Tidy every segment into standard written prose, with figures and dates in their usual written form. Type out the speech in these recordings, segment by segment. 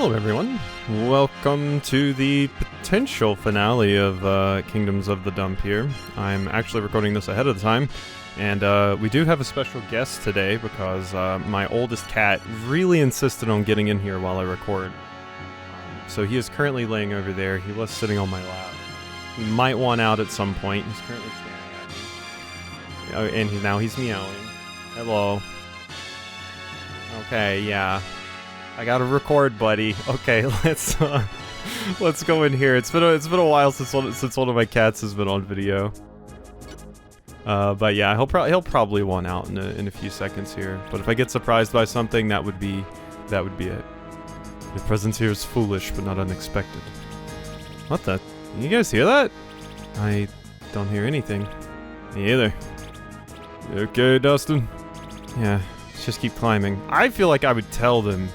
Hello everyone, welcome to the potential finale of Kingdoms of the Dump here. I'm actually recording this ahead of the time, and we do have a special guest today because my oldest cat really insisted on getting in here while I record. So he is currently laying over there. He was sitting on my lap. He might want out at some point. He's currently staring at me. And now he's meowing. Hello. Okay, yeah. I gotta record, buddy. Okay, let's go in here. It's been a while since one of my cats has been on video. But yeah, he'll probably want out in a few seconds here. But if I get surprised by something, that would be it. Your presence here is foolish, but not unexpected. What the? You guys hear that? I don't hear anything. Me either. You okay, Dustin? Yeah, let's just keep climbing. I feel like I would tell them.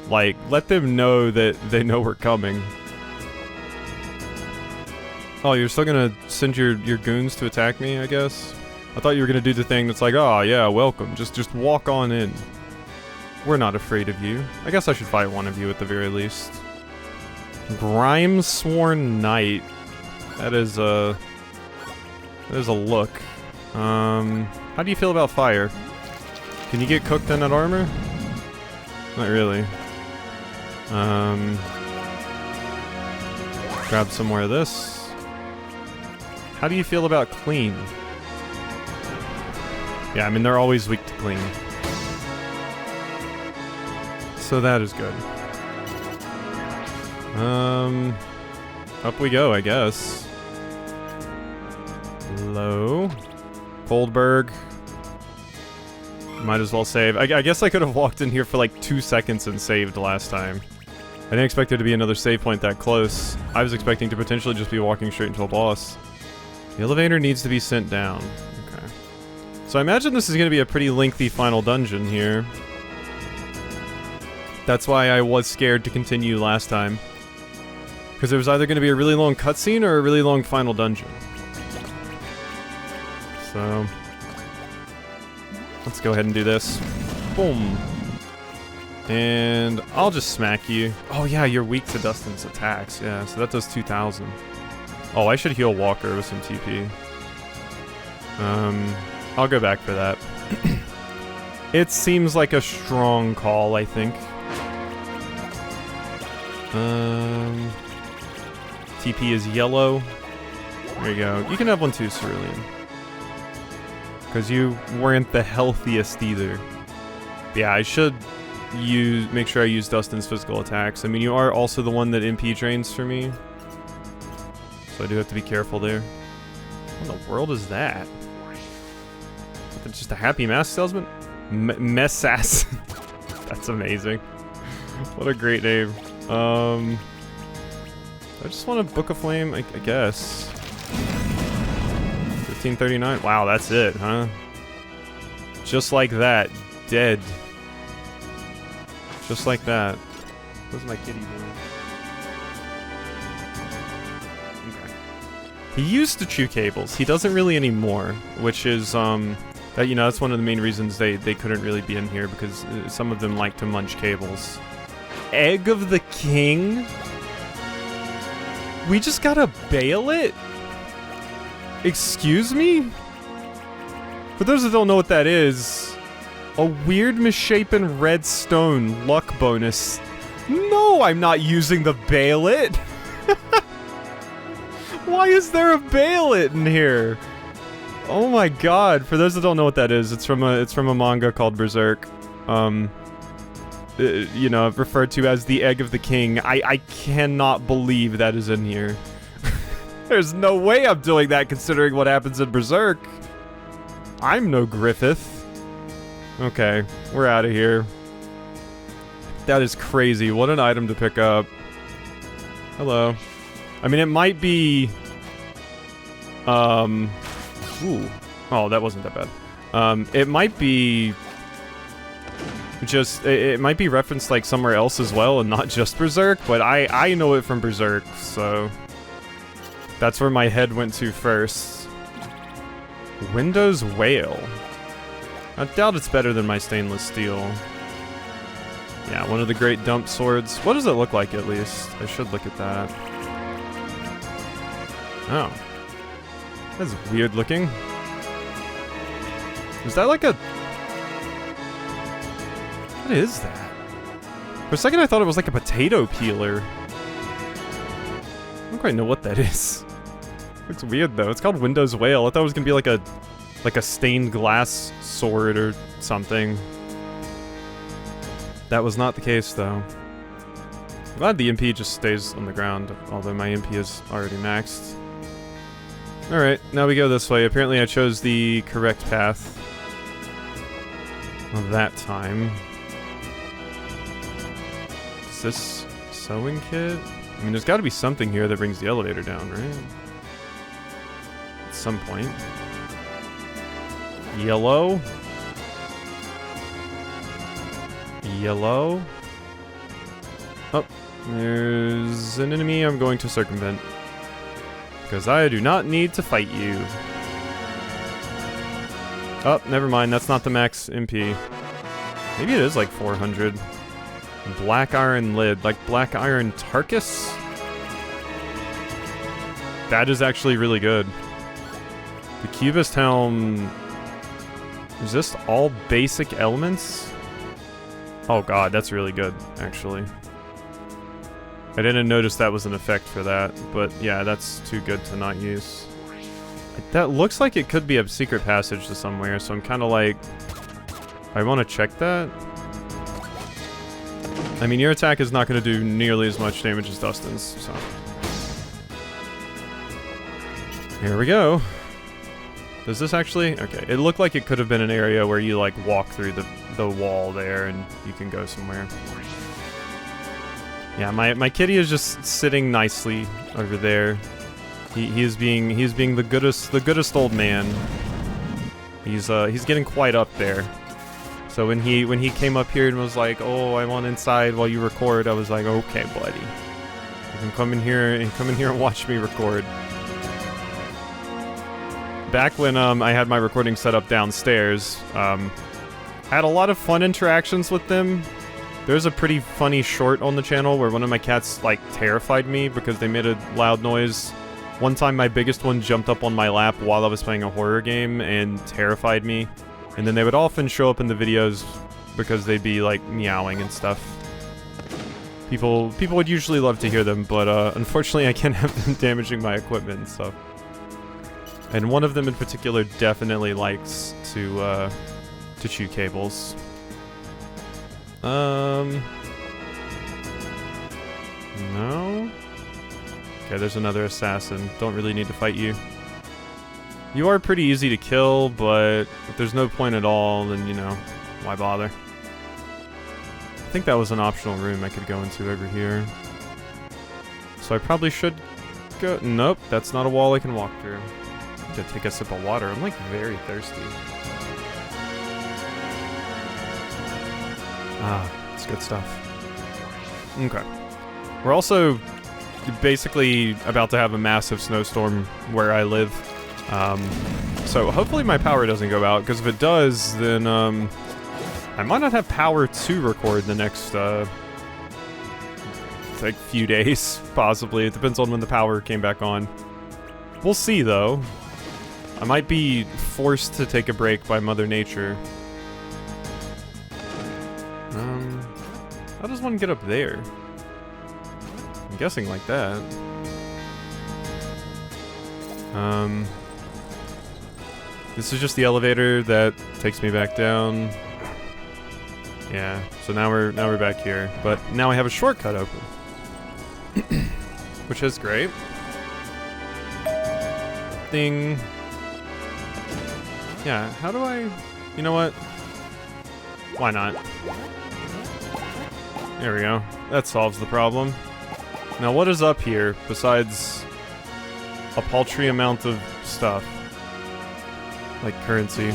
Like, let them know that they know we're coming. Oh, you're still gonna send your goons to attack me, I guess? I thought you were gonna do the thing that's like, oh yeah, welcome. Just walk on in. We're not afraid of you. I guess I should fight one of you at the very least. Grimesworn Knight. That is a look. How do you feel about fire? Can you get cooked in that armor? Not really. Grab some more of this. How do you feel about clean? Yeah, I mean, they're always weak to clean. So that is good. Up we go, I guess. Low. Goldberg. Might as well save. I guess I could have walked in here for like 2 seconds and saved last time. I didn't expect there to be another save point that close. I was expecting to potentially just be walking straight into a boss. The elevator needs to be sent down. Okay. So I imagine this is going to be a pretty lengthy final dungeon here. That's why I was scared to continue last time. Because there was either going to be a really long cutscene or a really long final dungeon. So let's go ahead and do this. Boom. And I'll just smack you. Oh yeah, you're weak to Dustin's attacks. Yeah, so that does 2,000. Oh, I should heal Walker with some TP. I'll go back for that. It seems like a strong call, I think. TP is yellow. There you go. You can have one too, Cerulean. Because you weren't the healthiest either. But yeah, I should make sure I use Dustin's physical attacks. I mean, you are also the one that MP drains for me. So I do have to be careful there. What in the world is that? Is that just a happy mask salesman? Messass. That's amazing. What a great name. I just want a Book of Flame, I guess. 1539. Wow, that's it, huh? Just like that. Dead. Just like that. What's my kitty doing? Okay. He used to chew cables. He doesn't really anymore, which is, that, you know, that's one of the main reasons they couldn't really be in here, because some of them like to munch cables. Egg of the King? We just gotta bail it? Excuse me? For those that don't know what that is, a weird misshapen red stone luck bonus. No, I'm not using the bail it. Why is there a bail it in here? Oh my god. For those that don't know what that is, it's from a manga called Berserk. You know, referred to as the Egg of the King. I cannot believe that is in here. There's no way I'm doing that considering what happens in Berserk. I'm no Griffith. Okay, we're out of here. That is crazy. What an item to pick up. Hello. I mean, it might be... Ooh. Oh, that wasn't that bad. It might be... it might be referenced like somewhere else as well and not just Berserk, but I know it from Berserk, so... That's where my head went to first. Windows Whale. I doubt it's better than my stainless steel. Yeah, one of the great dump swords. What does it look like, at least? I should look at that. Oh. That's weird looking. Is that like a... What is that? For a second I thought it was like a potato peeler. I don't quite know what that is. Looks weird though. It's called Windows Whale. I thought it was gonna be like a stained glass sword or something. That was not the case though. I'm glad the MP just stays on the ground, although my MP is already maxed. Alright, now we go this way. Apparently I chose the correct path that time. Is this sewing kit? I mean, there's got to be something here that brings the elevator down, right? At some point. Yellow. Yellow. Oh, there's an enemy I'm going to circumvent. Because I do not need to fight you. Oh, never mind. That's not the max MP. Maybe it is like 400. Black iron lid. Like black iron Tarkus? That is actually really good. The Cubist helm... Resist all basic elements? Oh god, that's really good, actually. I didn't notice that was an effect for that, but yeah, that's too good to not use. That looks like it could be a secret passage to somewhere, so I'm kind of like... I want to check that. I mean, your attack is not going to do nearly as much damage as Dustin's, so... Here we go. Does this actually... Okay, it looked like it could have been an area where you, like, walk through the wall there and you can go somewhere. Yeah, my kitty is just sitting nicely over there. He is being the goodest old man. He's getting quite up there. So when he came up here and was like, "Oh, I want inside while you record," I was like, "Okay, buddy, you can come in here and watch me record." Back when I had my recording set up downstairs, I had a lot of fun interactions with them. There's a pretty funny short on the channel where one of my cats, like, terrified me because they made a loud noise. One time my biggest one jumped up on my lap while I was playing a horror game and terrified me. And then they would often show up in the videos because they'd be, like, meowing and stuff. People would usually love to hear them, but unfortunately I can't have them damaging my equipment and stuff. And one of them in particular definitely likes to chew cables. No? Okay, there's another assassin. Don't really need to fight you. You are pretty easy to kill, but if there's no point at all, then, you know, why bother? I think that was an optional room I could go into over here. So I probably should go... Nope, that's not a wall I can walk through. I need to take a sip of water. I'm, like, very thirsty. Ah, it's good stuff. Okay. We're also basically about to have a massive snowstorm where I live. So hopefully my power doesn't go out, because if it does, then I might not have power to record the next like few days, possibly. It depends on when the power came back on. We'll see though. I might be forced to take a break by Mother Nature. How does one get up there? I'm guessing like that. This is just the elevator that takes me back down. Yeah, so now we're back here. But now I have a shortcut open. Which is great. Ding. Yeah, how do I... You know what? Why not? There we go. That solves the problem. Now what is up here besides a paltry amount of stuff? Like currency.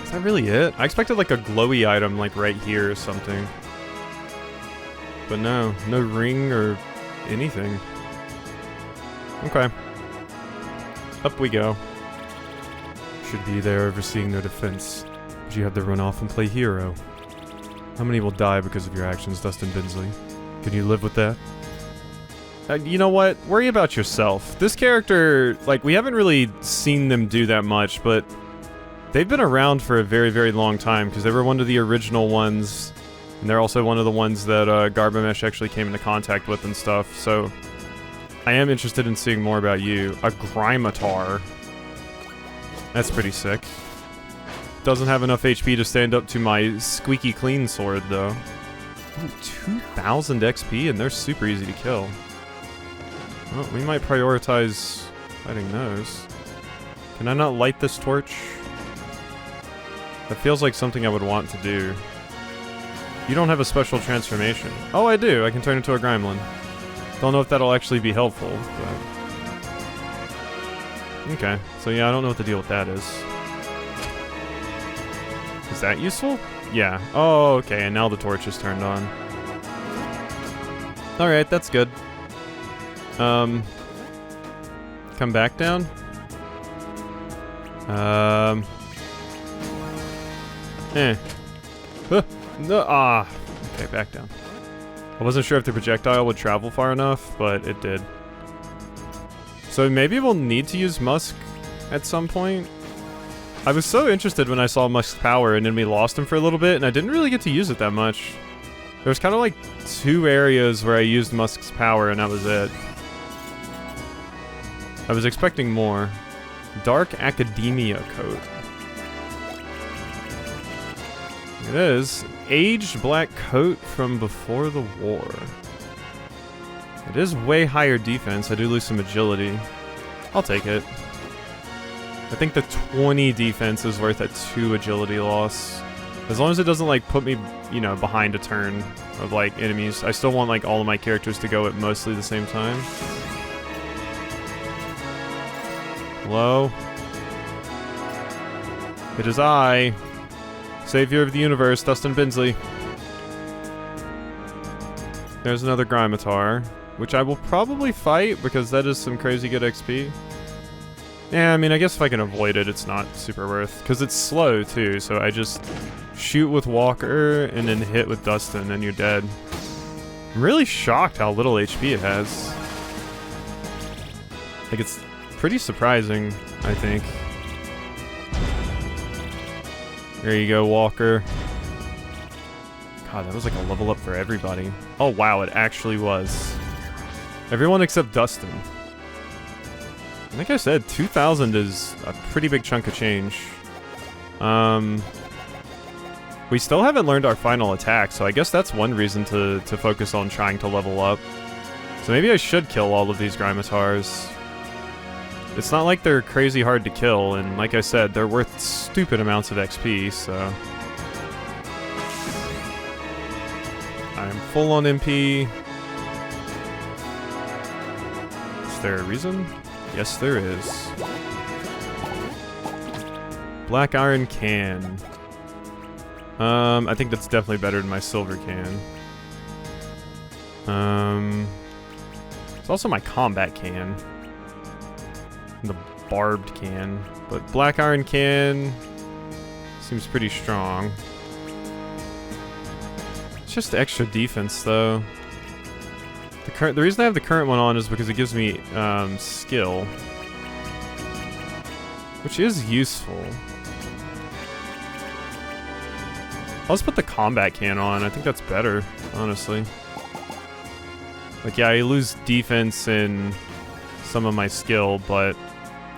Is that really it? I expected like a glowy item like right here or something. But no, no ring or anything. Okay. Up we go. Should be there overseeing their defense. But you had to run off and play hero. How many will die because of your actions, Dustin Binsley? Can you live with that? You know what? Worry about yourself. This character, like, we haven't really seen them do that much, but they've been around for a very, very long time, because they were one of the original ones, and they're also one of the ones that Garbamesh actually came into contact with and stuff, so I am interested in seeing more about you. A Grimatar. That's pretty sick. Doesn't have enough HP to stand up to my squeaky clean sword, though. Ooh, 2,000 XP, and they're super easy to kill. Well, we might prioritize fighting those. Can I not light this torch? That feels like something I would want to do. You don't have a special transformation. Oh, I do. I can turn into a Gremlin. Don't know if that'll actually be helpful, but... Okay, so yeah, I don't know what the deal with that is. Is that useful? Yeah. Oh, okay, and now the torch is turned on. Alright, that's good. Come back down? No, okay, back down. I wasn't sure if the projectile would travel far enough, but it did. So maybe we'll need to use Musk at some point? I was so interested when I saw Musk's power, and then we lost him for a little bit, and I didn't really get to use it that much. There was kind of like 2 areas where I used Musk's power, and that was it. I was expecting more. Dark Academia coat. It is. Aged black coat from before the war. It is way higher defense. I do lose some agility. I'll take it. I think the 20 defense is worth a 2 agility loss. As long as it doesn't, like, put me, you know, behind a turn of, like, enemies. I still want, like, all of my characters to go at mostly the same time. Hello? It is I, Savior of the Universe, Dustin Binsley. There's another Grimatar, which I will probably fight because that is some crazy good XP. Yeah, I mean, I guess if I can avoid it, it's not super worth, because it's slow too, so I just shoot with Walker and then hit with Dustin and you're dead. I'm really shocked how little HP it has. Like, it's pretty surprising, I think. There you go, Walker. God, that was like a level up for everybody. Oh wow, it actually was. Everyone except Dustin. Like I said, 2,000 is a pretty big chunk of change. We still haven't learned our final attack, so I guess that's one reason to focus on trying to level up. So maybe I should kill all of these Grimatars. It's not like they're crazy hard to kill, and like I said, they're worth stupid amounts of XP, so... I'm full on MP. Is there a reason? Yes, there is. Black Iron Can. I think that's definitely better than my Silver Can. It's also my Combat Can. And the Barbed Can. But Black Iron Can seems pretty strong. It's just extra defense, though. The reason I have the current one on is because it gives me skill, which is useful. I'll just put the Combat Can on. I think that's better, honestly. Like, yeah, I lose defense and some of my skill, but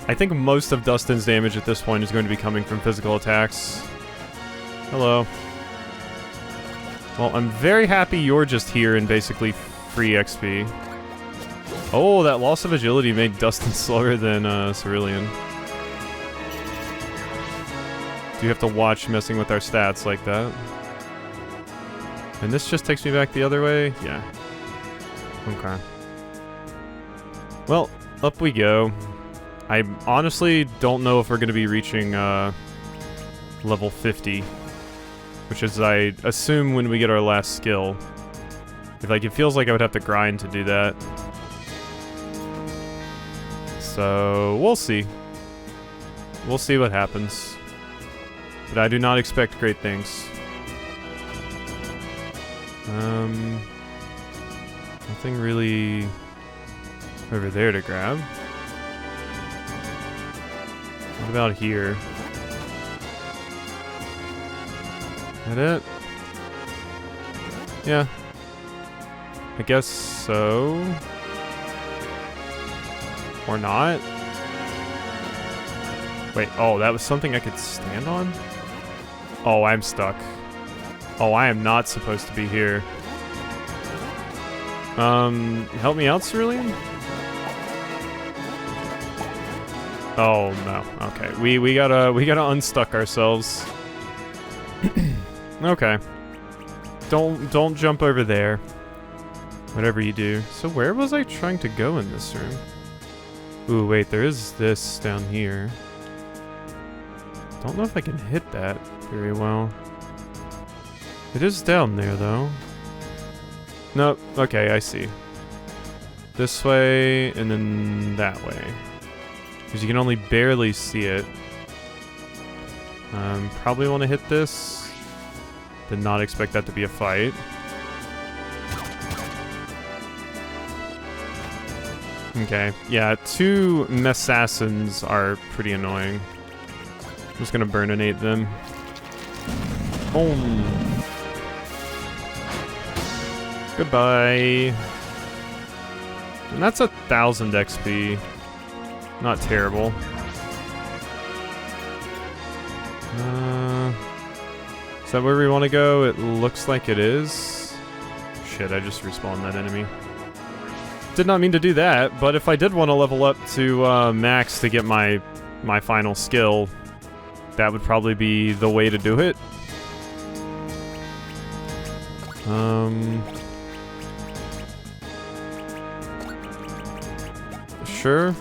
I think most of Dustin's damage at this point is going to be coming from physical attacks. Hello. Well, I'm very happy you're just here and basically free XP. Oh, that loss of agility made Dustin slower than Cerulean. Do you have to watch messing with our stats like that? And this just takes me back the other way? Yeah. Okay. Well, up we go. I honestly don't know if we're going to be reaching level 50. Which is, I assume, when we get our last skill. Like, it feels like I would have to grind to do that. So, we'll see. We'll see what happens. But I do not expect great things. Nothing really over there to grab. What about here? Is that it? Yeah. I guess so. Or not. Wait, oh, that was something I could stand on? Oh, I'm stuck. Oh, I am not supposed to be here. Help me out, Cerulean? Oh, no. Okay, we gotta unstuck ourselves. Okay. Don't jump over there. Whatever you do. So where was I trying to go in this room? Ooh, wait, there is this down here. Don't know if I can hit that very well. It is down there, though. Nope. Okay, I see. This way, and then that way. Because you can only barely see it. Probably want to hit this. Did not expect that to be a fight. Okay, yeah, 2 Messassins are pretty annoying. I'm just gonna burninate them. Boom. Goodbye. And that's 1,000 XP. Not terrible. Is that where we want to go? It looks like it is. Shit, I just respawned that enemy. Did not mean to do that, but if I did want to level up to max to get my final skill, that would probably be the way to do it. Sure.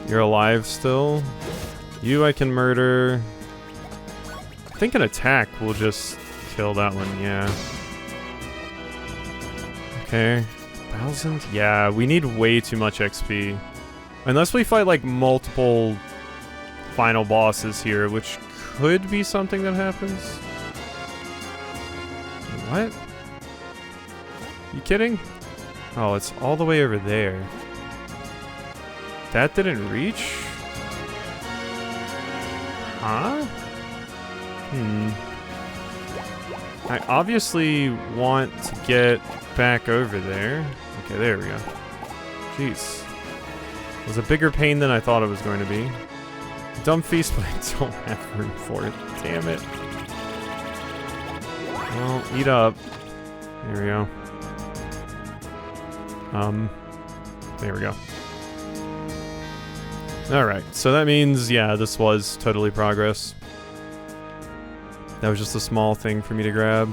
You're alive still. You I can murder. I think an attack will just kill that one, yeah. Okay. 1,000? Yeah, we need way too much XP. Unless we fight like multiple final bosses here, which could be something that happens. What? You kidding? Oh, it's all the way over there. That didn't reach? Huh? I obviously want to get back over there. Okay, there we go. Jeez. It was a bigger pain than I thought it was going to be. Dumb feast, but I don't have room for it. Damn it. Well, eat up. There we go. There we go. Alright, so that means, yeah, this was totally progress. That was just a small thing for me to grab.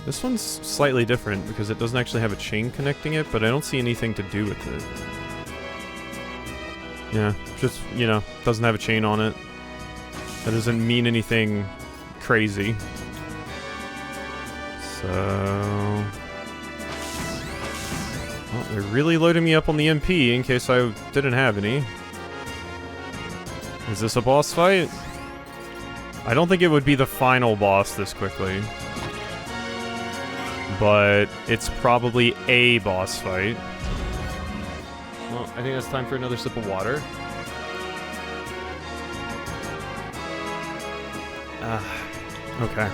This one's slightly different because it doesn't actually have a chain connecting it, but I don't see anything to do with it. Yeah, just, you know, doesn't have a chain on it. That doesn't mean anything crazy. So... well, they're really loading me up on the MP in case I didn't have any. Is this a boss fight? I don't think it would be the final boss this quickly. But it's probably a boss fight. Well, I think it's time for another sip of water. Okay.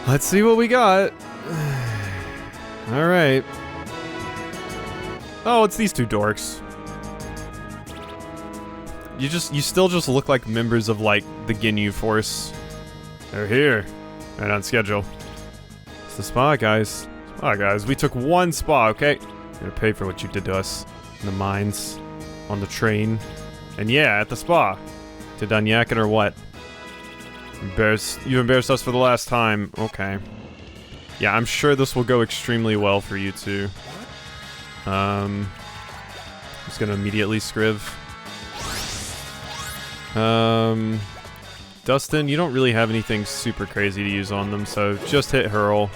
Let's see what we got. Alright. Oh, it's these 2 dorks. You still just look like members of, like, the Ginyu Force. They're here. Right on schedule. It's the spa, guys. Spa, guys. We took 1 spa, okay? You're gonna pay for what you did to us. In the mines. On the train. And yeah, at the spa. To done yakking or what? You embarrassed us for the last time. Okay. Yeah, I'm sure this will go extremely well for you two. I'm just gonna immediately scriv. Dustin, you don't really have anything super crazy to use on them, so just hit hurl.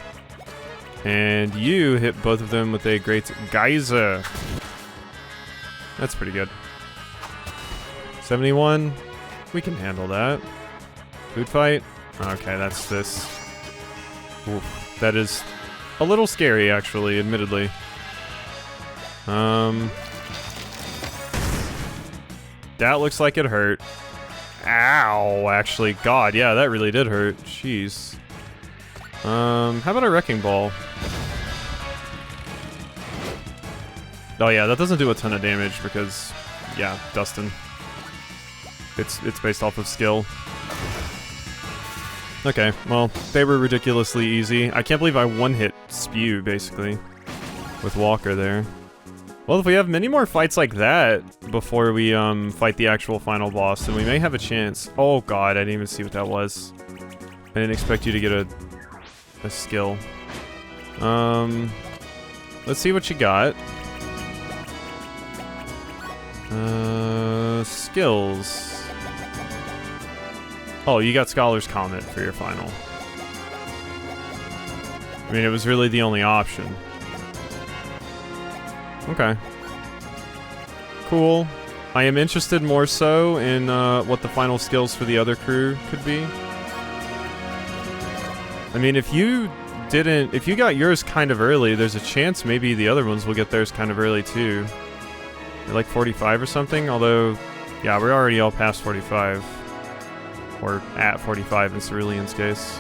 And you hit both of them with a great geyser. That's pretty good. 71. We can handle that. Food fight. Okay, that's this. Oof, that is a little scary, actually, admittedly. That looks like it hurt. Ow, actually. God, yeah, that really did hurt. Jeez. How about a Wrecking Ball? Oh yeah, that doesn't do a ton of damage because, yeah, Dustin. It's based off of skill. Okay, well, they were ridiculously easy. I can't believe I one-hit Spew, basically, with Walker there. Well, if we have many more fights like that before we fight the actual final boss, then we may have a chance. Oh god, I didn't even see what that was. I didn't expect you to get a skill. Let's see what you got. Skills. Oh, you got Scholar's Comment for your final. I mean, it was really the only option. Okay. Cool. I am interested more so in what the final skills for the other crew could be. I mean, if you got yours kind of early, there's a chance maybe the other ones will get theirs kind of early too. They're like 45 or something, although, yeah, we're already all past 45. Or at 45 in Cerulean's case.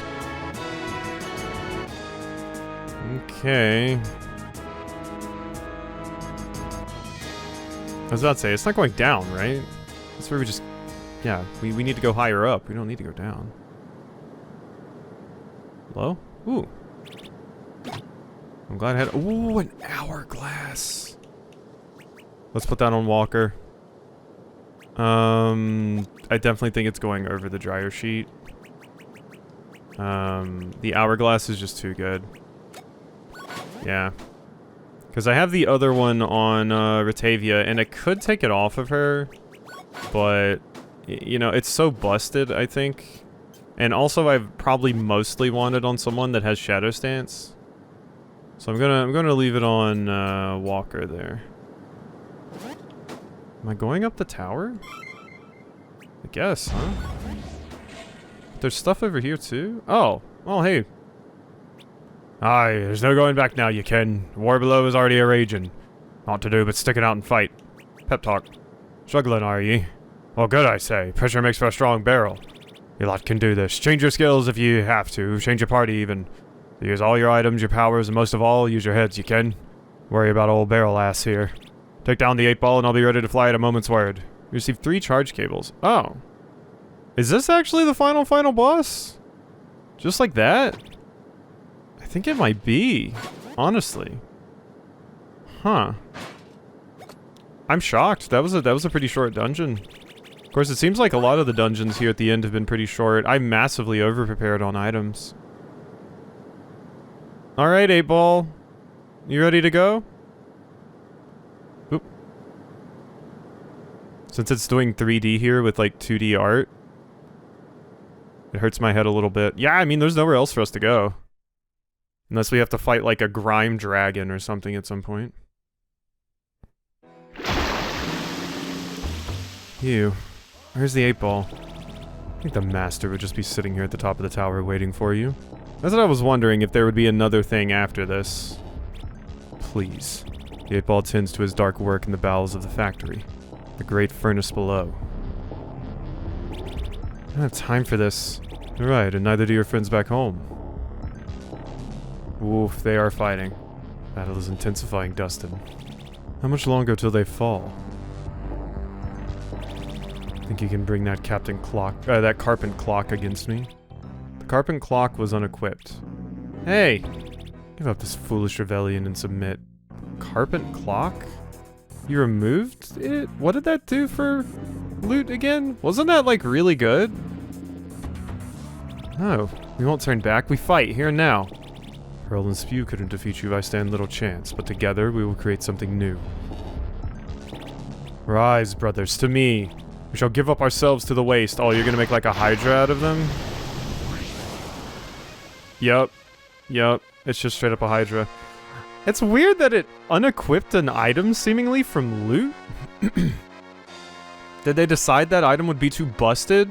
Okay. I was about to say, it's not going down, right? That's where we just... Yeah, we need to go higher up. We don't need to go down. Hello? Ooh. I'm glad I had... Ooh, an hourglass. Let's put that on Walker. I definitely think it's going over the dryer sheet. The hourglass is just too good. Yeah. Because I have the other one on Ratavia, and I could take it off of her, but, you know, it's so busted, I think. And also, I've probably mostly wanted on someone that has Shadow Stance. So I'm gonna leave it on Walker there. Am I going up the tower? I guess, huh? There's stuff over here too? Oh, well, hey. Aye, there's no going back now, you can. War below is already a-raging. Naught to do but stick it out and fight. Pep talk. Struggling, are ye? Well, good, I say. Pressure makes for a strong barrel. You lot can do this. Change your skills if you have to. Change your party, even. Use all your items, your powers, and most of all, use your heads, you can. Worry about old barrel ass here. Take down the 8-ball and I'll be ready to fly at a moment's word. You receive 3 charge cables. Oh. Is this actually the final boss? Just like that? I think it might be. Honestly. Huh. I'm shocked. That was a pretty short dungeon. Of course, it seems like a lot of the dungeons here at the end have been pretty short. I'm massively over-prepared on items. Alright, 8-ball. You ready to go? Oop. Since it's doing 3D here with, like, 2D art, it hurts my head a little bit. Yeah, I mean, there's nowhere else for us to go. Unless we have to fight, like, a grime dragon or something at some point. Ew. Where's the 8-ball? I think the master would just be sitting here at the top of the tower waiting for you. That's what I was wondering, if there would be another thing after this. Please. The 8-ball tends to his dark work in the bowels of the factory. The great furnace below. I don't have time for this. You're right, and neither do your friends back home. Oof, they are fighting. Battle is intensifying, Dustin. How much longer till they fall? Think you can bring that that Carpent clock against me? The Carpent clock was unequipped. Hey! Give up this foolish rebellion and submit. Carpent clock? You removed it? What did that do for loot again? Wasn't that, like, really good? No, we won't turn back. We fight, here and now. Pearl and Spew couldn't defeat you. I stand little chance, but together we will create something new. Rise, brothers, to me. We shall give up ourselves to the waste. Oh, you're gonna make like a Hydra out of them? Yup. Yup. It's just straight up a Hydra. It's weird that it unequipped an item seemingly from loot. Did they decide that item would be too busted?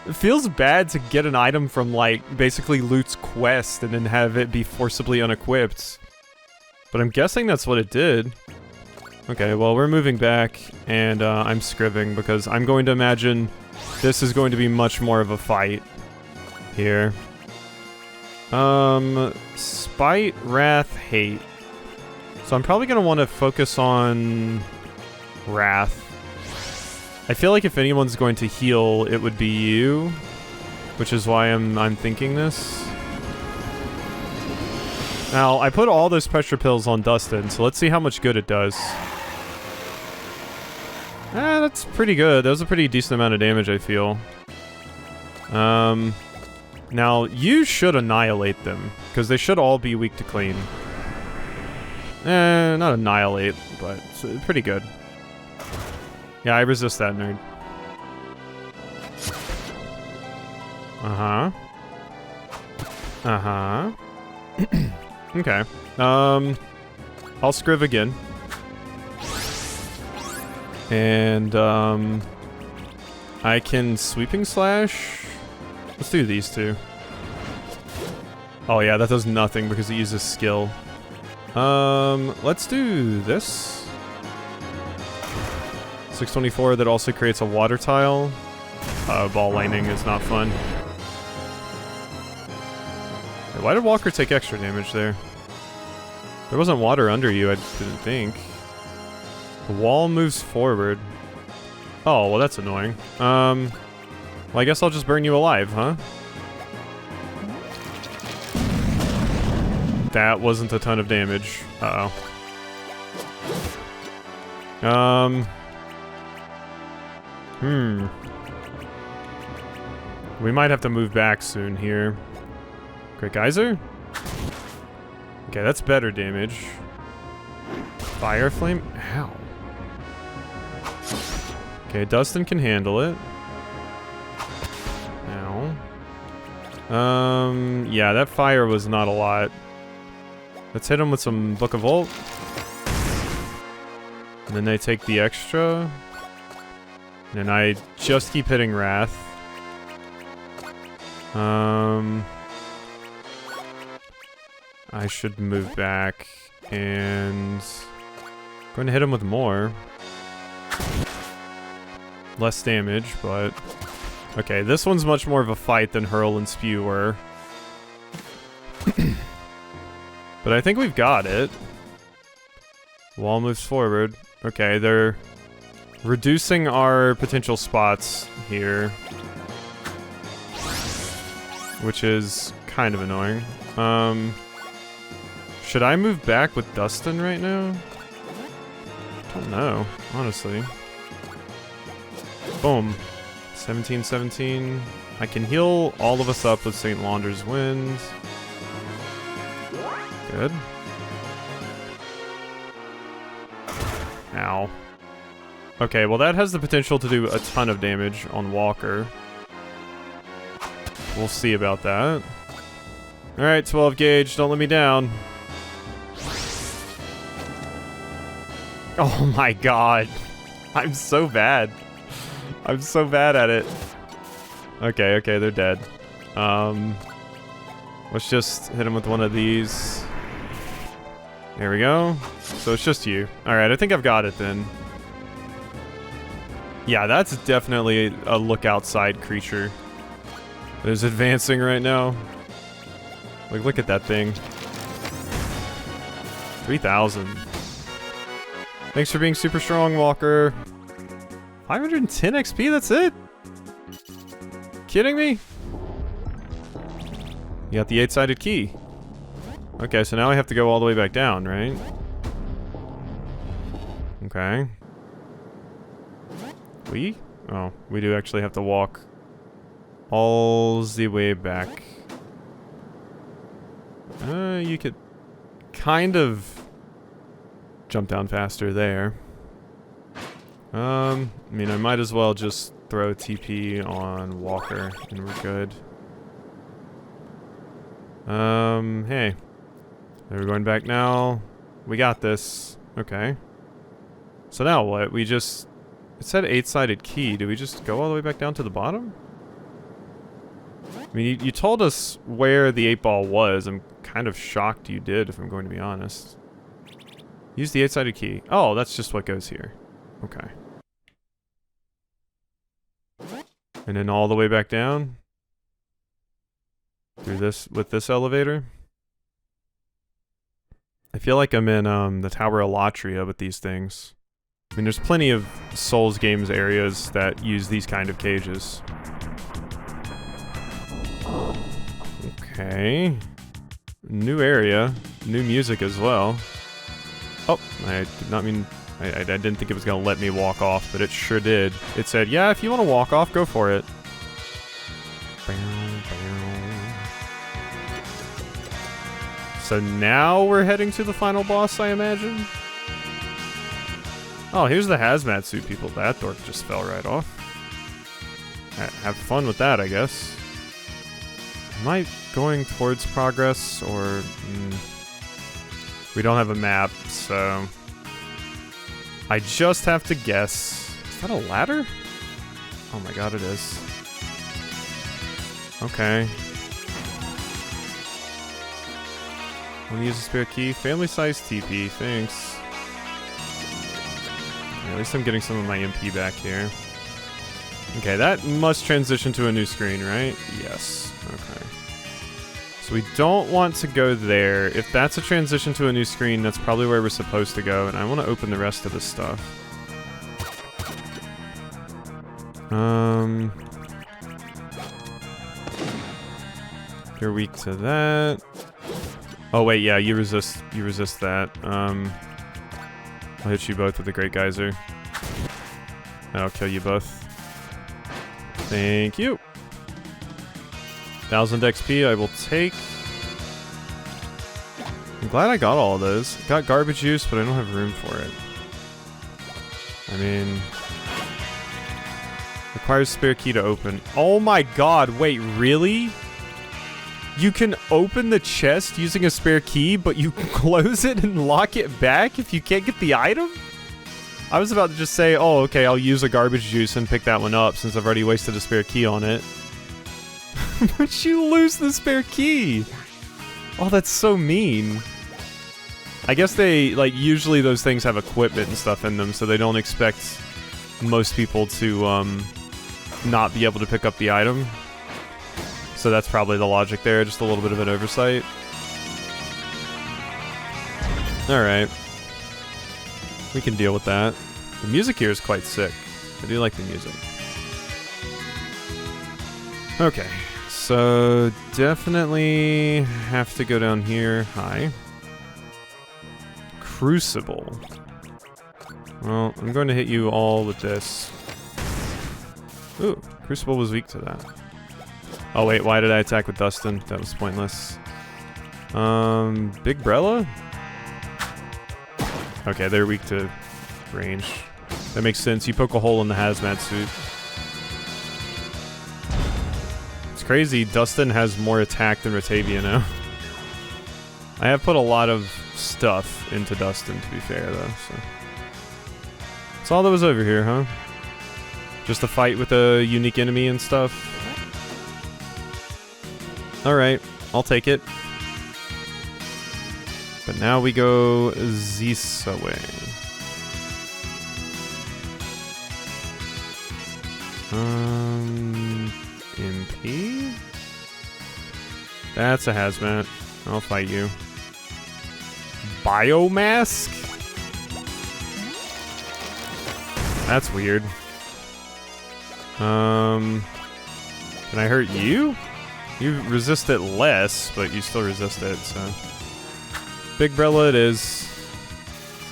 It feels bad to get an item from, like, basically Loot's quest and then have it be forcibly unequipped. But I'm guessing that's what it did. Okay, well, we're moving back, and I'm scribbing because I'm going to imagine this is going to be much more of a fight here. Spite, Wrath, Hate. So I'm probably going to want to focus on Wrath. I feel like if anyone's going to heal, it would be you, which is why I'm thinking this. Now, I put all those pressure pills on Dustin, so let's see how much good it does. That's pretty good. That was a pretty decent amount of damage, I feel. Now, you should annihilate them, because they should all be weak to clean. Not annihilate, but it's pretty good. Yeah, I resist that, nerd. Uh-huh. Uh-huh. Okay. I'll scriv again. And, I can Sweeping Slash? Let's do these two. Oh yeah, that does nothing because it uses skill. Let's do this. 624 that also creates a water tile. Ball lightning is not fun. Wait, why did Walker take extra damage there? There wasn't water under you, I didn't think. The wall moves forward. Oh, well that's annoying. Well I guess I'll just burn you alive, huh? That wasn't a ton of damage. Uh-oh. We might have to move back soon here. Great Geyser? Okay, that's better damage. Fire Flame? Ow. Okay, Dustin can handle it. Ow. Yeah, that fire was not a lot. Let's hit him with some Book of Ult. And then they take the extra. And I just keep hitting Wrath. I should move back and I'm going to hit him with more. Less damage, but okay, this one's much more of a fight than Hurl and Spew were. But I think we've got it. Wall moves forward. Okay, they're reducing our potential spots here, which is kind of annoying. Should I move back with Dustin right now? Don't know, honestly. Boom. 17-17. I can heal all of us up with St. Launder's Wind. Good. Ow. Okay, well that has the potential to do a ton of damage on Walker. We'll see about that. Alright, 12 gauge, don't let me down. Oh my god. I'm so bad. I'm so bad at it. Okay, okay, they're dead. Let's just hit him with one of these. There we go. So it's just you. Alright, I think I've got it then. Yeah, that's definitely a look outside creature that is advancing right now. Like, look at that thing. 3,000. Thanks for being super strong, Walker. 510 XP, that's it? Kidding me? You got the 8-sided key. Okay, so now I have to go all the way back down, right? Okay. Oh, we do actually have to walk all the way back. You could kind of jump down faster there. I mean, I might as well just throw TP on Walker and we're good. Hey. We're going back now. We got this. Okay. So now what? We just It said 8-sided key. Do we just go all the way back down to the bottom? I mean, you told us where the 8-ball was. I'm kind of shocked you did, if I'm going to be honest. Use the 8-sided key. Oh, that's just what goes here. Okay. And then all the way back down? Through this, with this elevator? I feel like I'm in, the Tower of Latria with these things. I mean, there's plenty of Souls games areas that use these kind of cages. Okay. New area. New music as well. Oh, I did not mean... I didn't think it was going to let me walk off, but it sure did. It said, yeah, if you want to walk off, go for it. So now we're heading to the final boss, I imagine? Oh, here's the hazmat suit people. That door just fell right off. Have fun with that, I guess. Am I going towards progress, or... we don't have a map, so... I just have to guess. Is that a ladder? Oh my god, it is. Okay. Want to use a spare key? Family-sized TP, thanks. Yeah, at least I'm getting some of my MP back here. Okay, that must transition to a new screen, right? Yes. Okay. So we don't want to go there. If that's a transition to a new screen, that's probably where we're supposed to go, and I want to open the rest of this stuff. You're weak to that. Oh wait, yeah, you resist that. I'll hit you both with the Great Geyser. That'll kill you both. Thank you. 1000 XP I will take. I'm glad I got all of those. Got garbage juice, but I don't have room for it. I mean... requires spare key to open. Oh my god, wait, really? You can open the chest using a spare key, but you close it and lock it back if you can't get the item? I was about to just say, oh, okay, I'll use a garbage juice and pick that one up since I've already wasted a spare key on it. But you lose the spare key! Oh, that's so mean. I guess they, like, usually those things have equipment and stuff in them, so they don't expect most people to, not be able to pick up the item. So that's probably the logic there, just a little bit of an oversight. Alright. We can deal with that. The music here is quite sick. I do like the music. Okay. So, definitely have to go down here. Hi. Crucible. Well, I'm going to hit you all with this. Ooh, Crucible was weak to that. Oh wait, why did I attack with Dustin? That was pointless. Big Brella? Okay, they're weak to range. That makes sense. You poke a hole in the hazmat suit. It's crazy, Dustin has more attack than Ratavia now. I have put a lot of stuff into Dustin, to be fair, though, so... That's all that was over here, huh? Just a fight with a unique enemy and stuff? Alright, I'll take it. But now we go this way. MP? That's a hazmat. I'll fight you. Biomask? That's weird. Can I hurt you? You resist it less, but you still resist it, so... Big Brella it is.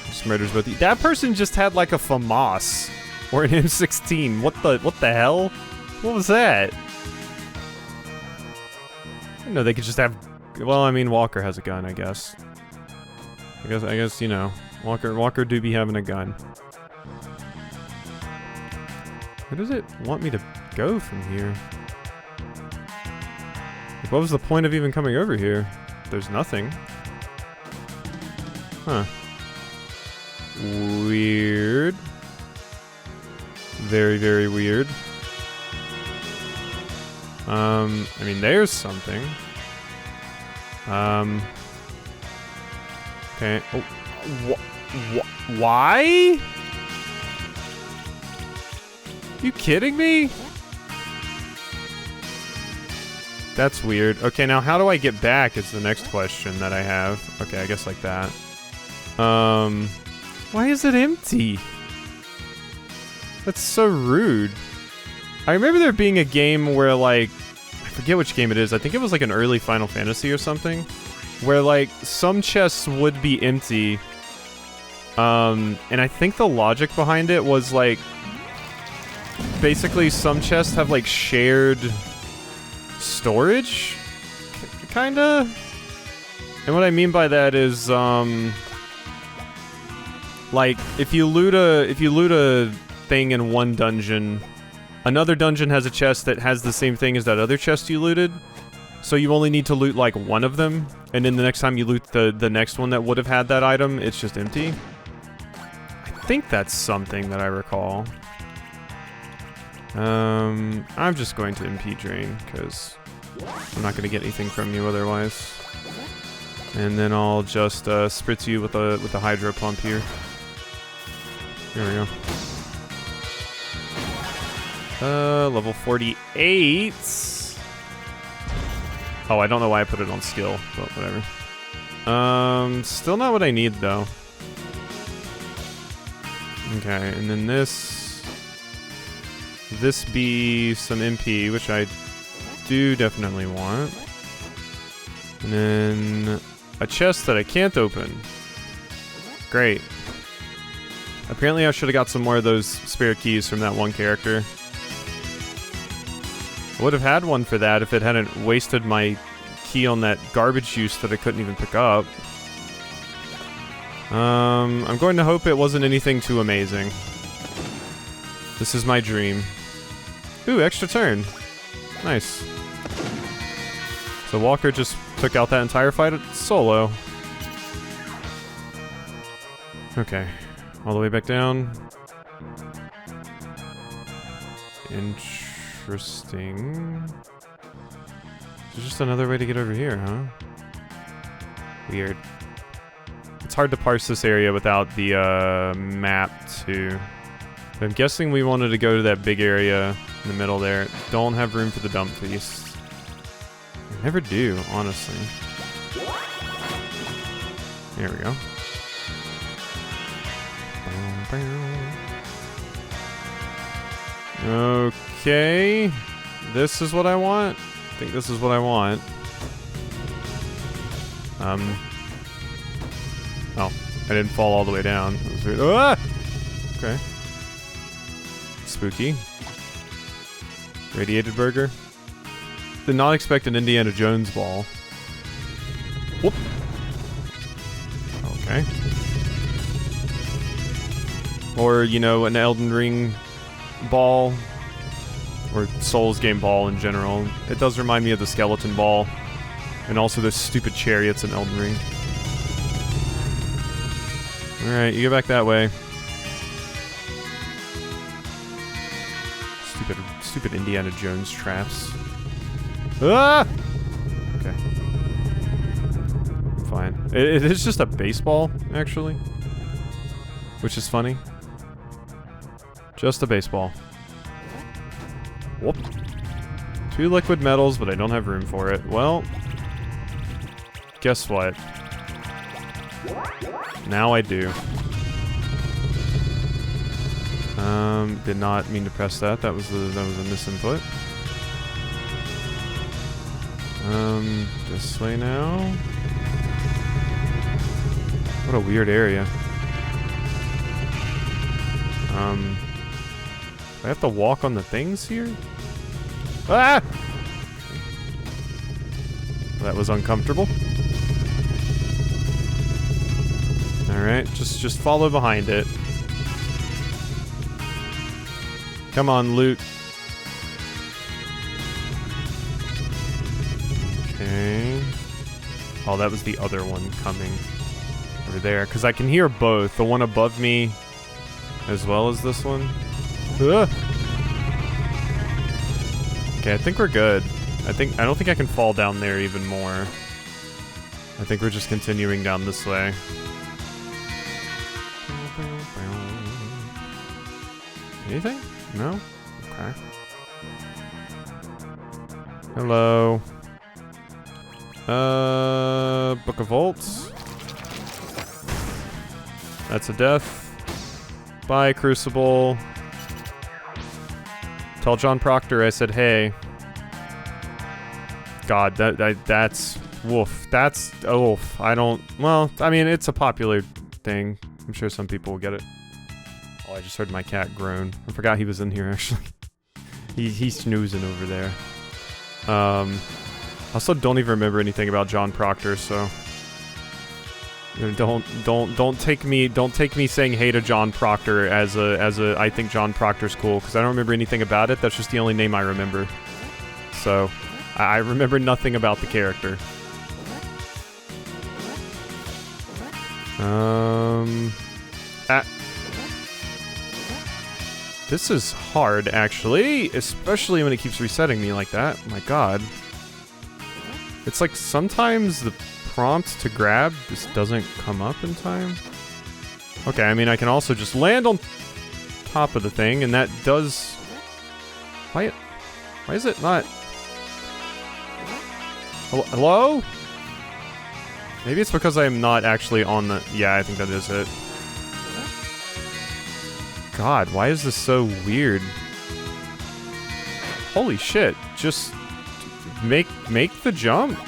Just murders both. That person just had like a FAMAS. Or an M16. What the hell? What was that? I didn't know they could just have... Well, I mean, Walker has a gun, I guess. I guess, you know. Walker do be having a gun. Where does it want me to go from here? Like, what was the point of even coming over here? There's nothing. Huh. Weird. very, very weird. I mean, there's something. Okay. Oh, why? You kidding me? That's weird. Okay, now how do I get back is the next question that I have. Okay, I guess like that. Why is it empty? That's so rude. I remember there being a game where, like, I forget which game it is. I think it was like an early Final Fantasy or something, where like some chests would be empty. And I think the logic behind it was like, basically some chests have like shared storage, kinda. And what I mean by that is, like if you loot a thing in one dungeon, another dungeon has a chest that has the same thing as that other chest you looted. So you only need to loot like one of them, and then the next time you loot the next one that would have had that item, it's just empty. I think that's something that I recall. I'm just going to MP Drain, because I'm not going to get anything from you otherwise. And then I'll just spritz you with a Hydro Pump here. There we go. Level 48. Oh, I don't know why I put it on skill, but whatever. Still not what I need, though. Okay, and then this be some MP, which I do definitely want. And then a chest that I can't open. Great. Apparently I should have got some more of those spare keys from that one character. I would have had one for that if it hadn't wasted my key on that garbage juice that I couldn't even pick up. I'm going to hope it wasn't anything too amazing. This is my dream. Ooh, extra turn. Nice. So Walker just took out that entire fight solo. Okay. All the way back down. Interesting. There's just another way to get over here, huh? Weird. It's hard to parse this area without the map, too. But I'm guessing we wanted to go to that big area in the middle there. Don't have room for the dump feast. I never do, honestly. There we go. Okay. This is what I want. I think this is what I want. Oh, I didn't fall all the way down. That was weird. Ah! Okay. Spooky. Radiated burger. Did not expect an Indiana Jones ball. Whoop. Okay. Or, you know, an Elden Ring ball. Or Souls game ball in general. It does remind me of the skeleton ball. And also the stupid chariots in Elden Ring. Alright, you go back that way. Stupid Indiana Jones traps. Ah! Okay. I'm fine. It is just a baseball, actually. Which is funny. Just a baseball. Whoop. 2 liquid metals, but I don't have room for it. Well, guess what? Now I do. Did not mean to press that. That was a misinput. This way now. What a weird area. Do I have to walk on the things here? Ah! That was uncomfortable. Alright, just follow behind it. Come on, loot. Okay. Oh, that was the other one coming over there. Because I can hear both. The one above me as well as this one. Ugh. Okay, I think we're good. I don't think I can fall down there even more. I think we're just continuing down this way. Anything? No? Okay. Hello. Book of Vaults. That's a death. Bye, Crucible. Tell John Proctor I said hey. God, that's woof. That's oof. I don't. Well, I mean, it's a popular thing. I'm sure some people will get it. Oh, I just heard my cat groan. I forgot he was in here actually. He's snoozing over there. Also don't even remember anything about John Proctor, so don't take me saying hey to John Proctor as a I think John Proctor's cool, because I don't remember anything about it. That's just the only name I remember. So I remember nothing about the character. This is hard, actually, especially when it keeps resetting me like that. My god. It's like sometimes the prompt to grab just doesn't come up in time. Okay, I mean, I can also just land on top of the thing, and that does... Why is it not... Hello? Maybe it's because I am not actually on the... Yeah, I think that is it. God, why is this so weird? Holy shit, just make the jump.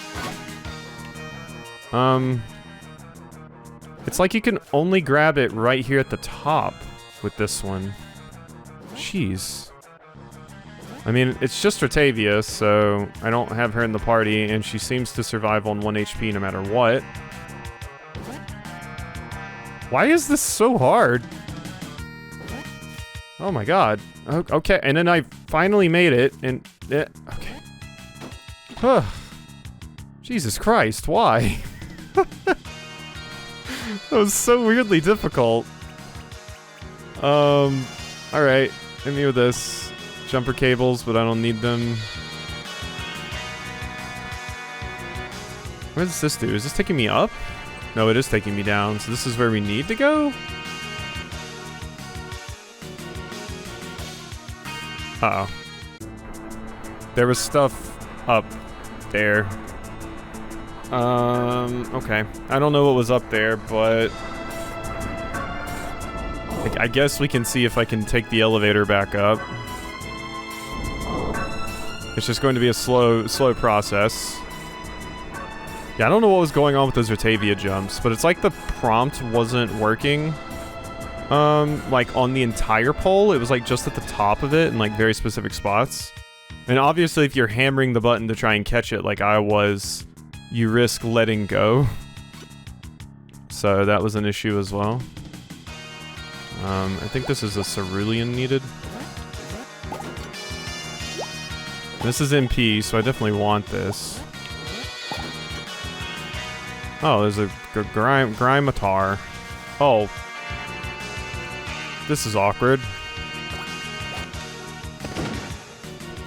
It's like you can only grab it right here at the top with this one. Jeez. I mean, it's just Rotavia, so I don't have her in the party, and she seems to survive on 1 HP no matter what. Why is this so hard? Oh my god. Okay, and then I finally made it, and... okay. Huh. Jesus Christ, why? That was so weirdly difficult. Alright. Hit me with this. Jumper cables, but I don't need them. What does this do? Is this taking me up? No, it is taking me down, so this is where we need to go? Uh-oh. There was stuff up there. Okay. I don't know what was up there, but... I guess we can see if I can take the elevator back up. It's just going to be a slow process. Yeah, I don't know what was going on with those Rotavia jumps, but it's like the prompt wasn't working. Like, on the entire pole. It was, like, just at the top of it in, like, very specific spots. And obviously, if you're hammering the button to try and catch it like I was, you risk letting go. So that was an issue as well. I think this is a cerulean needed. This is MP, so I definitely want this. Oh, there's a Grimatar. Oh. This is awkward.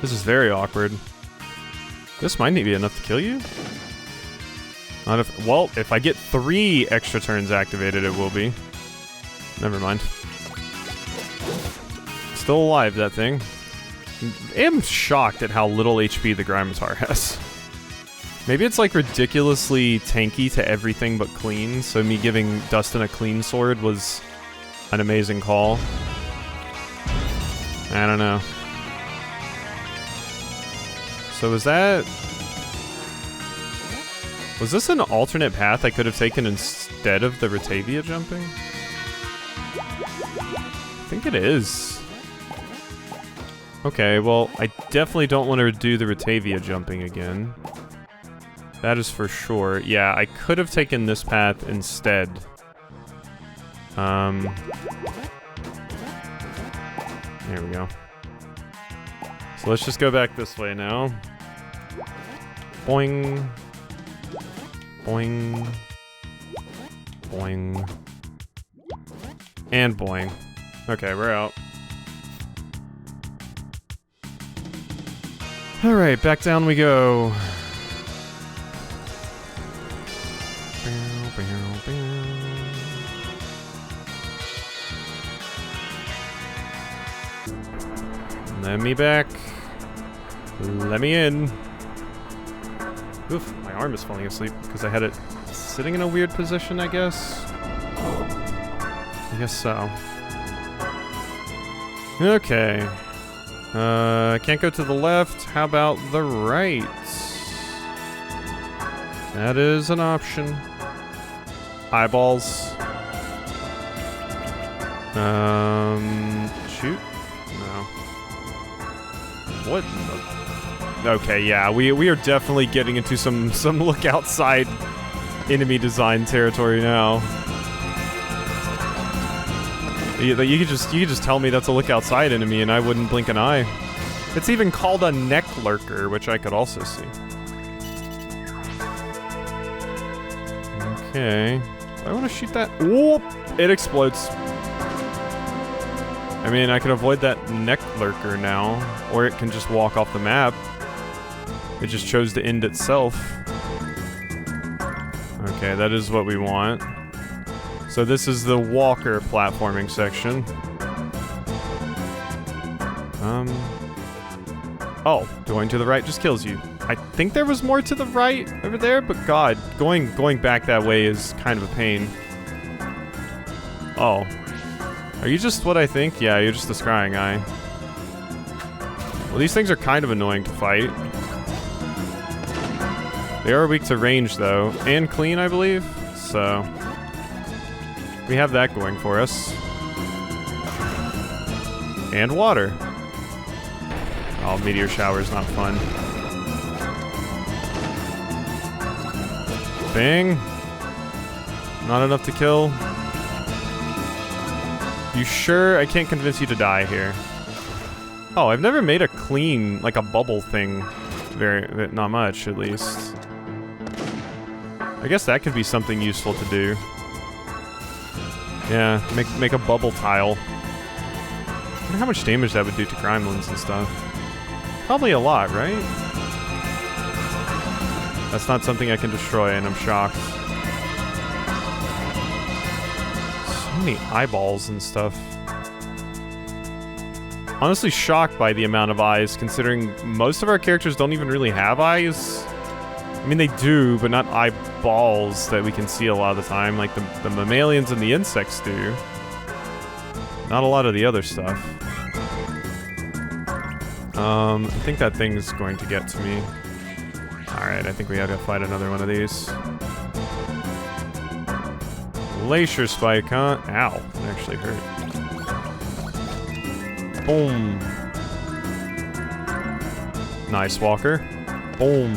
This is very awkward. This might be enough to kill you? Not if... Well, if I get 3 extra turns activated, it will be. Never mind. Still alive, that thing. I am shocked at how little HP the Grimatar has. Maybe it's like ridiculously tanky to everything but clean, so me giving Dustin a clean sword was an amazing call. I don't know. So was that... Was this an alternate path I could have taken instead of the Rotavia jumping? I think it is. Okay, well, I definitely don't want to do the Rotavia jumping again. That is for sure. Yeah, I could have taken this path instead. There we go. So let's just go back this way now. Boing. Boing. Boing. And boing. Okay, we're out. Alright, back down we go. Let me back. Let me in. Oof, my arm is falling asleep because I had it sitting in a weird position, I guess. I guess so. Okay. Can't go to the left. How about the right? That is an option. Eyeballs. Shoot? No. What in the... Okay, yeah, we are definitely getting into some look outside enemy design territory now. You could just tell me that's a look outside enemy and I wouldn't blink an eye. It's even called a neck lurker, which I could also see. Okay. Do I want to shoot that? Whoop! It explodes. I mean, I can avoid that neck lurker now, or it can just walk off the map. It just chose to end itself. Okay, that is what we want. So this is the walker platforming section. Oh, going to the right just kills you. I think there was more to the right over there, but God, going back that way is kind of a pain. Oh. Are you just what I think? Yeah, you're just the scrying eye. Well, these things are kind of annoying to fight. They are weak to range, though, and clean, I believe. So, we have that going for us. And water. Oh, meteor shower is not fun. Bang. Not enough to kill. You sure? I can't convince you to die here. Oh, I've never made a clean, like a bubble thing. Not much, at least. I guess that could be something useful to do. Yeah, make a bubble tile. I wonder how much damage that would do to Gremlins and stuff. Probably a lot, right? That's not something I can destroy, and I'm shocked. So many eyeballs and stuff. Honestly shocked by the amount of eyes, considering most of our characters don't even really have eyes. I mean, they do, but not eyeballs that we can see a lot of the time, like the mammalians and the insects do. Not a lot of the other stuff. I think that thing's going to get to me. Alright, I think we gotta fight another one of these. Glacier Spike, huh? Ow, that actually hurt. Boom. Nice, Walker. Boom.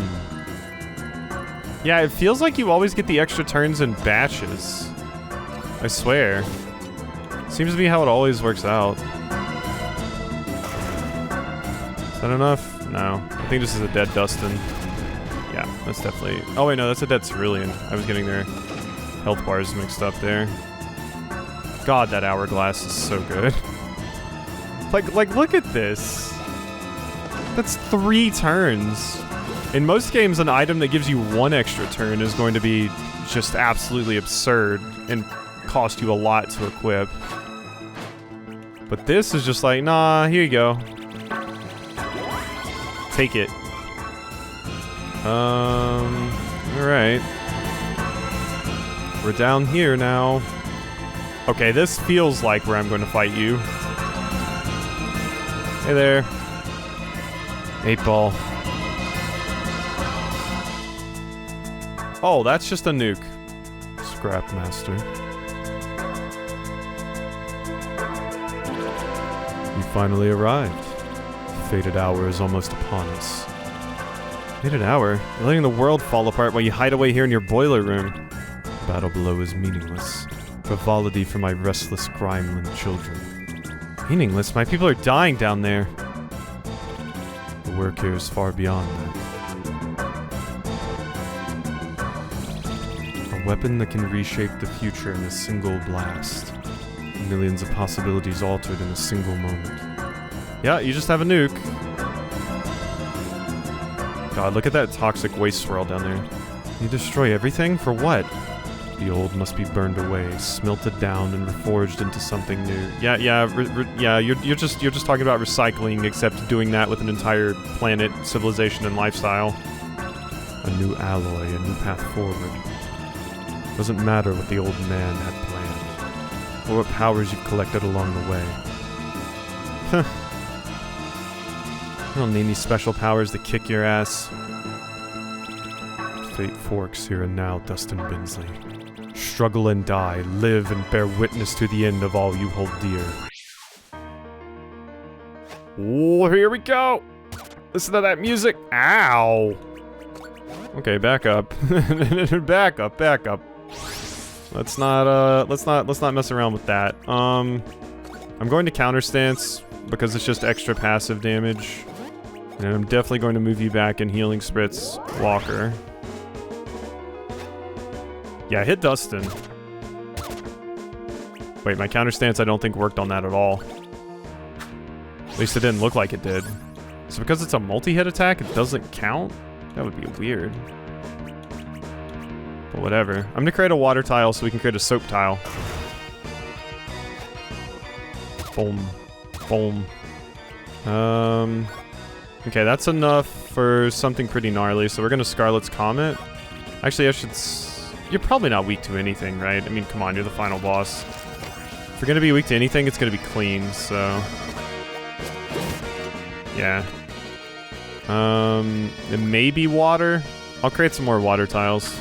Yeah, it feels like you always get the extra turns in batches. I swear. Seems to be how it always works out. Is that enough? No. I think this is a dead Dustin. Yeah, that's definitely... Oh wait, no, that's a dead Cerulean. I was getting their health bars mixed up there. God, that hourglass is so good. Like, look at this. That's 3 turns. In most games, an item that gives you 1 extra turn is going to be just absolutely absurd and cost you a lot to equip. But this is just like, nah, here you go. Take it. Alright. We're down here now. Okay, this feels like where I'm going to fight you. Hey there. 8-ball. Oh, that's just a nuke. Scrap Master. You finally arrived. The fated hour is almost upon us. Fated hour? You're letting the world fall apart while you hide away here in your boiler room. The battle below is meaningless. Frivolity for my restless Gremlin children. Meaningless? My people are dying down there. The work here is far beyond that. A weapon that can reshape the future in a single blast. Millions of possibilities altered in a single moment. Yeah, you just have a nuke. God, look at that toxic waste swirl down there. You destroy everything? For what? The old must be burned away, smelted down, and reforged into something new. Yeah, you're just talking about recycling, except doing that with an entire planet, civilization, and lifestyle. A new alloy, a new path forward. Doesn't matter what the old man had planned, or what powers you've collected along the way. Huh. You don't need any special powers to kick your ass. Fate forks here and now, Dustin Bensley. Struggle and die, live and bear witness to the end of all you hold dear. Oh, here we go! Listen to that music! Ow! Okay, back up. back up. Let's not mess around with that. I'm going to counter stance because it's just extra passive damage. And I'm definitely going to move you back in Healing Spritz, Walker. Yeah, hit Dustin. Wait, my counter stance I don't think worked on that at all. At least it didn't look like it did. So because it's a multi-hit attack, it doesn't count? That would be weird. But whatever. I'm gonna create a water tile so we can create a soap tile. Boom. Boom. Okay, that's enough for something pretty gnarly, so we're gonna Scarlet's Comet. Actually, I should... You're probably not weak to anything, right? I mean, come on, you're the final boss. If you're gonna be weak to anything, it's gonna be clean, so... Yeah. It may be water. I'll create some more water tiles.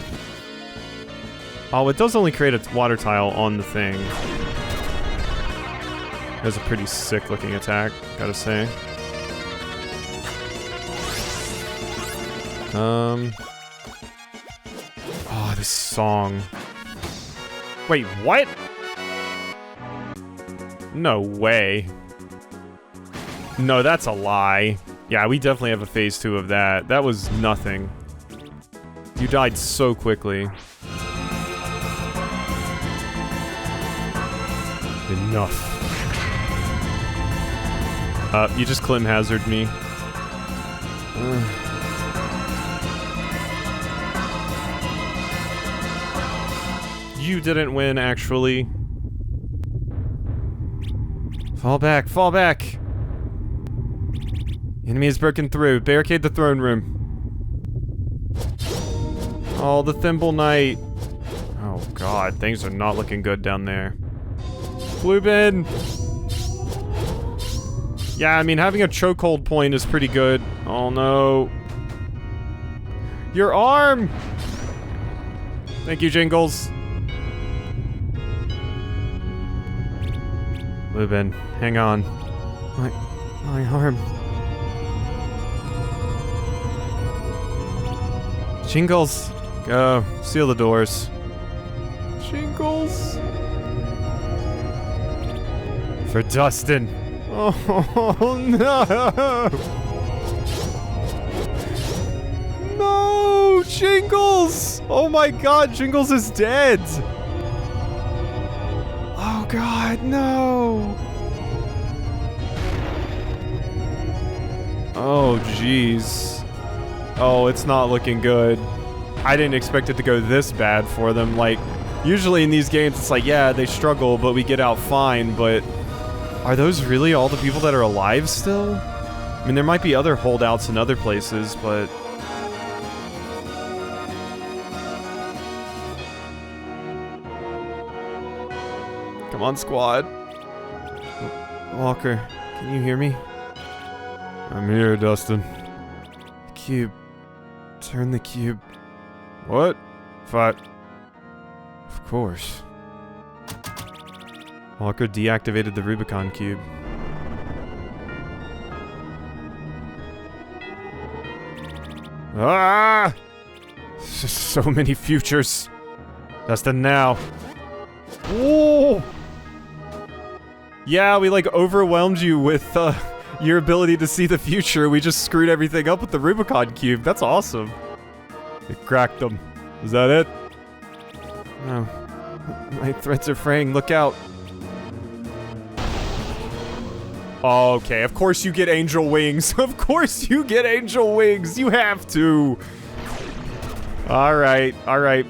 Oh, it does only create a water tile on the thing. It has a pretty sick-looking attack, gotta say. Oh, this song. Wait, what? No way. No, that's a lie. Yeah, we definitely have a phase 2 of that. That was nothing. You died so quickly. Enough. You just Clem Hazard me. You didn't win, actually. Fall back, fall back! Enemy is broken through. Barricade the throne room. Oh, the Thimble Knight. Oh god, things are not looking good down there. Bluebin! Yeah, I mean, having a chokehold point is pretty good. Oh no. Your arm! Thank you, Jingles. Lubin, hang on. My arm. Jingles, go. Seal the doors. Jingles. For Dustin. Oh no! No, Jingles! Oh my god, Jingles is dead! Oh god, no! Oh jeez. Oh, it's not looking good. I didn't expect it to go this bad for them. Like, usually in these games it's like, yeah, they struggle, but we get out fine, but... Are those really all the people that are alive still? I mean, there might be other holdouts in other places, but... Come on, squad. Walker, can you hear me? I'm here, Dustin. The cube. Turn the cube. What? Fight. Of course. Walker deactivated the Rubicon Cube. Ah! So many futures. Dustin, now. Whoa! Yeah, we like overwhelmed you with your ability to see the future. We just screwed everything up with the Rubicon Cube. That's awesome. It cracked them. Is that it? No. My threads are fraying. Look out. Okay, of course you get angel wings. Of course you get angel wings. You have to. All right, all right.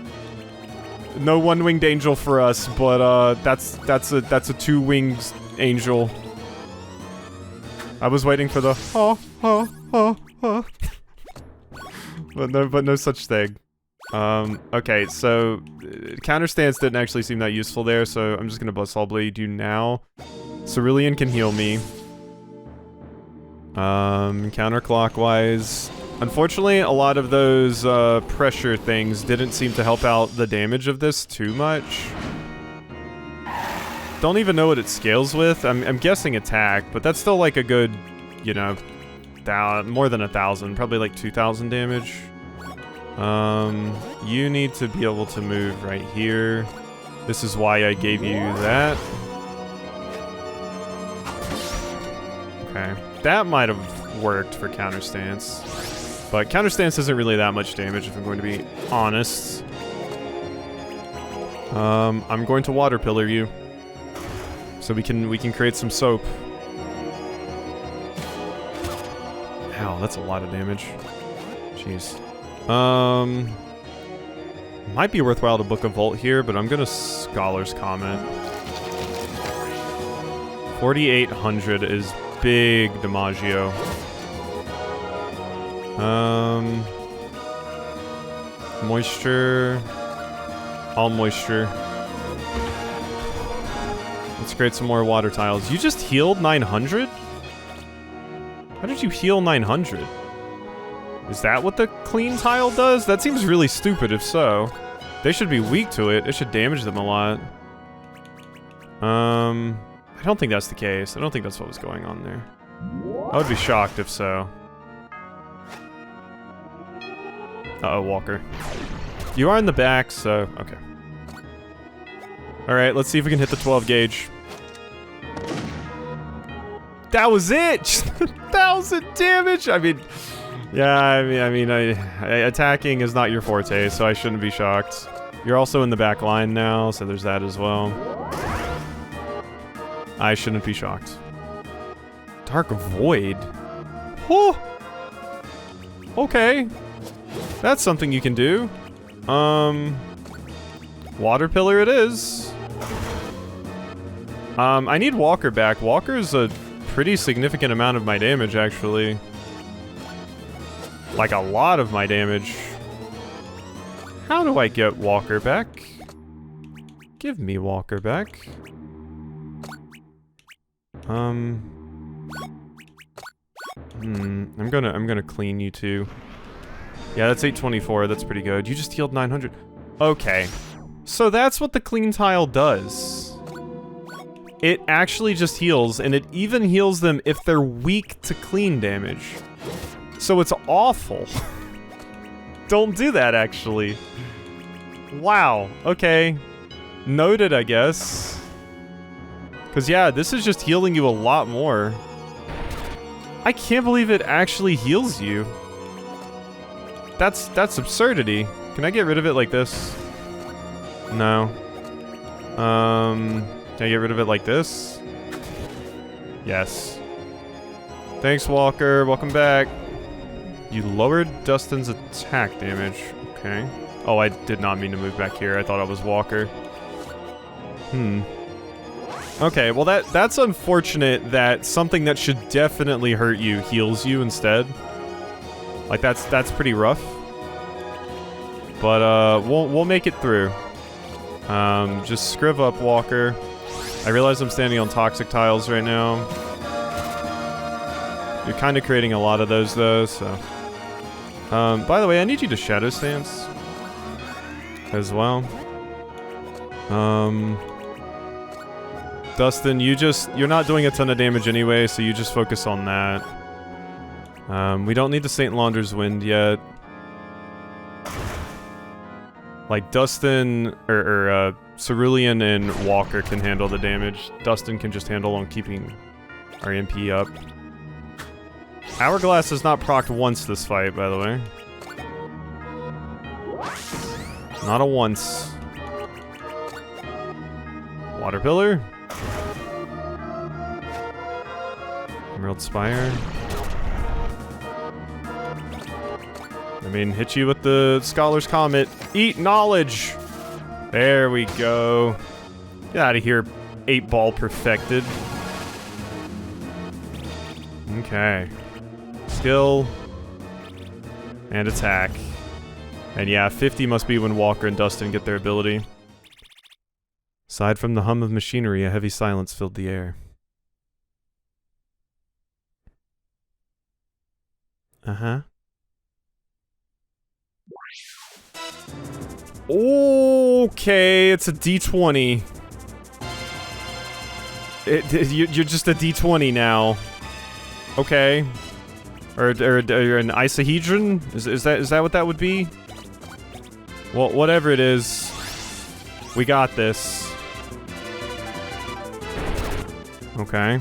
No one-winged angel for us, but that's a two-winged angel. I was waiting for the but no such thing. Okay, so counter stance didn't actually seem that useful there, so I'm just gonna Buzzsaw Blade you now. Cerulean can heal me. Counterclockwise. Unfortunately, a lot of those pressure things didn't seem to help out the damage of this too much. Don't even know what it scales with. I'm guessing attack, but that's still like a good, you know, more than 1,000, probably like 2,000 damage. You need to be able to move right here. This is why I gave you that. Okay, that might have worked for counter stance. But counter stance isn't really that much damage, if I'm going to be honest. I'm going to water pillar you, so we can create some soap. Ow, that's a lot of damage. Jeez. Might be worthwhile to book a Volt here, but I'm gonna Scholar's Comment. 4,800 is big DiMaggio. Moisture. All moisture. Let's create some more water tiles. You just healed 900? How did you heal 900? Is that what the clean tile does? That seems really stupid if so. They should be weak to it. It should damage them a lot. I don't think that's the case. I don't think that's what was going on there. I would be shocked if so. Uh-oh, Walker. You are in the back, so... okay. Alright, let's see if we can hit the 12 gauge. That was it! Just 1,000 damage! I mean... yeah, I mean, attacking is not your forte, so I shouldn't be shocked. You're also in the back line now, so there's that as well. I shouldn't be shocked. Dark Void? Oh! Okay. That's something you can do. Water Pillar it is. I need Walker back. Walker's a pretty significant amount of my damage, actually. Like, a lot of my damage. How do I get Walker back? Give me Walker back. I'm gonna clean you too. Yeah, that's 824. That's pretty good. You just healed 900. Okay. So that's what the clean tile does. It actually just heals, and it even heals them if they're weak to clean damage. So it's awful. Don't do that, actually. Wow. Okay. Noted, I guess. Because, yeah, this is just healing you a lot more. I can't believe it actually heals you. That's absurdity. Can I get rid of it like this? No. Can I get rid of it like this? Yes. Thanks, Walker. Welcome back. You lowered Dustin's attack damage. Okay. Oh, I did not mean to move back here. I thought it was Walker. Okay, well that's unfortunate that something that should definitely hurt you heals you instead. Like that's pretty rough. But we'll make it through. Just scriv up, Walker. I realize I'm standing on toxic tiles right now. You're kind of creating a lot of those though, so. By the way, I need you to Shadow Stance as well. Dustin, you're not doing a ton of damage anyway, so you just focus on that. We don't need the St. Launder's Wind yet. Like, Dustin, or Cerulean and Walker can handle the damage. Dustin can just handle on keeping our MP up. Hourglass is not procced once this fight, by the way. Not a once. Water Pillar. Emerald Spire. I mean, hit you with the Scholar's Comet. Eat knowledge! There we go. Get out of here, 8-ball perfected. Okay. Skill. And attack. And yeah, 50 must be when Walker and Dustin get their ability. Aside from the hum of machinery, a heavy silence filled the air. Uh-huh. Okay, it's a D20. You're just a D20 now. Okay. Or an isohedron? Is that what that would be? Well, whatever it is, we got this. Okay.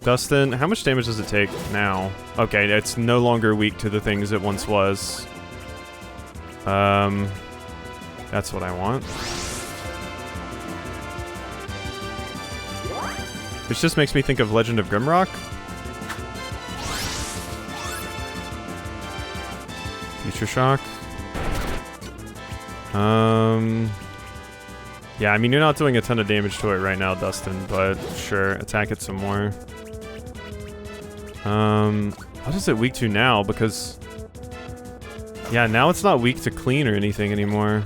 Dustin, how much damage does it take now? Okay, it's no longer weak to the things it once was. That's what I want. Which just makes me think of Legend of Grimrock. Future Shock. Yeah, I mean, you're not doing a ton of damage to it right now, Dustin, but sure, attack it some more. What is it weak to now? Because... yeah, now it's not weak to clean or anything anymore.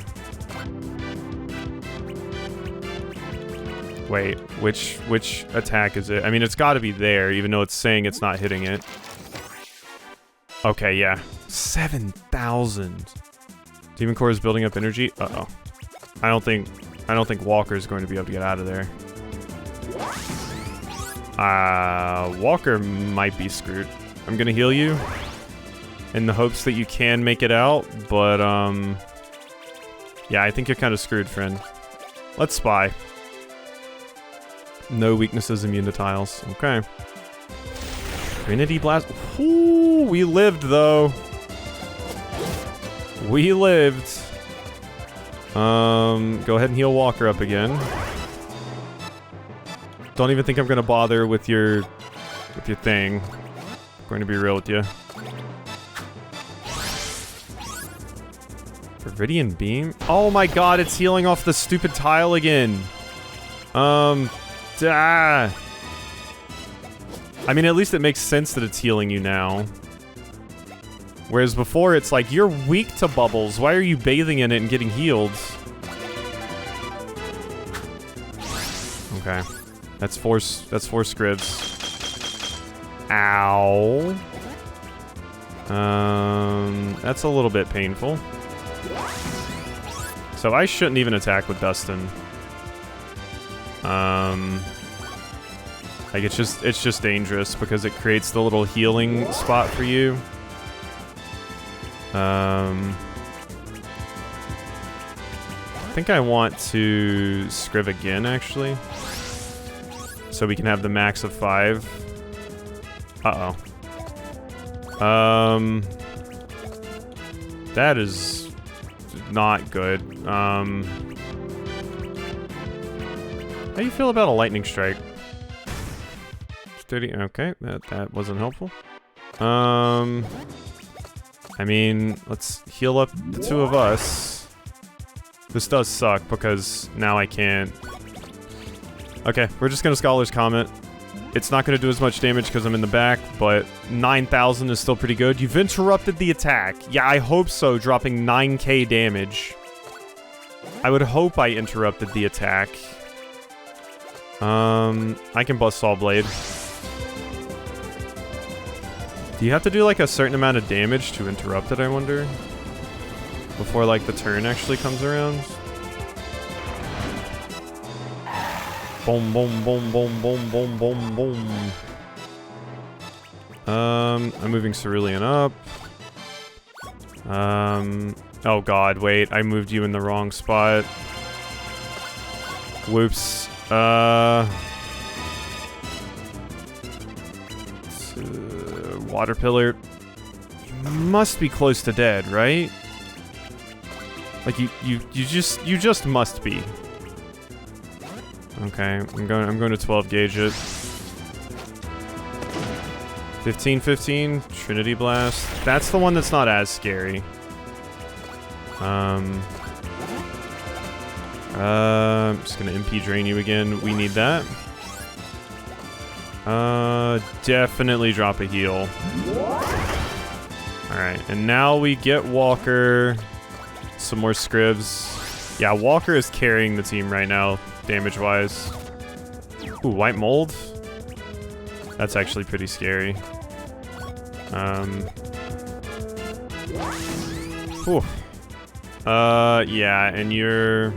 Wait, which attack is it? I mean, it's gotta be there, even though it's saying it's not hitting it. Okay, yeah. 7,000. Demon Core is building up energy. Uh-oh. I don't think Walker is going to be able to get out of there. Walker might be screwed. I'm gonna heal you in the hopes that you can make it out, but yeah, I think you're kind of screwed, friend. Let's spy. No weaknesses, immune to tiles. Okay. Trinity Blast. Ooh, we lived though. We lived. Go ahead and heal Walker up again. Don't even think I'm gonna bother with your thing. I'm going to be real with you. Viridian Beam? Oh my god, it's healing off the stupid tile again. I mean, at least it makes sense that it's healing you now. Whereas before, it's like, you're weak to bubbles. Why are you bathing in it and getting healed? Okay. That's four scribs. Ow. That's a little bit painful. So I shouldn't even attack with Dustin. Like, it's just dangerous because it creates the little healing spot for you. I think I want to Scriv again, actually. So we can have the max of 5. Uh-oh. That is not good. How do you feel about a lightning strike? 30, okay, that wasn't helpful. I mean, let's heal up the two of us. This does suck because now I can't. Okay, we're just gonna Scholar's Comet. It's not gonna do as much damage because I'm in the back, but 9,000 is still pretty good. You've interrupted the attack. Yeah, I hope so, dropping 9k damage. I would hope I interrupted the attack. I can bust Saw Blade. Do you have to do like a certain amount of damage to interrupt it, I wonder? Before like the turn actually comes around? Boom, boom, boom, boom, boom, boom, boom, boom. I'm moving Cerulean up. Oh god, wait, I moved you in the wrong spot. Whoops. Water Pillar. You must be close to dead, right? Like you just must be. Okay, I'm going to 12 gauge it. 15-15, Trinity Blast. That's the one that's not as scary. I'm just gonna MP drain you again. We need that. Definitely drop a heal. Alright, and now we get Walker. Some more Scribs. Yeah, Walker is carrying the team right now, damage-wise. Ooh, White Mold? That's actually pretty scary. Whew. Yeah, and you're...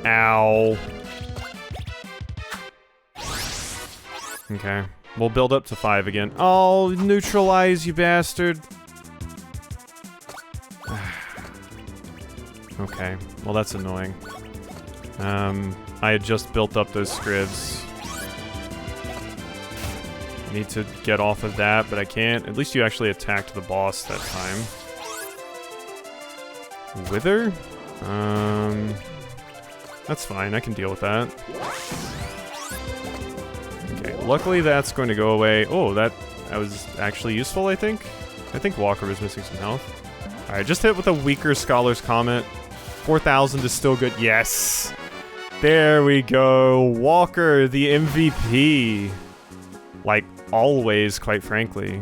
Ow. Okay. We'll build up to 5 again. Oh, neutralize, you bastard. Okay. Well, that's annoying. I had just built up those Scribs. Need to get off of that, but I can't. At least you actually attacked the boss that time. Wither? That's fine. I can deal with that. Okay, luckily that's going to go away. Oh, that was actually useful, I think. I think Walker was missing some health. Alright, just hit with a weaker Scholar's Comment. 4,000 is still good. Yes! There we go. Walker, the MVP. Like, always, quite frankly.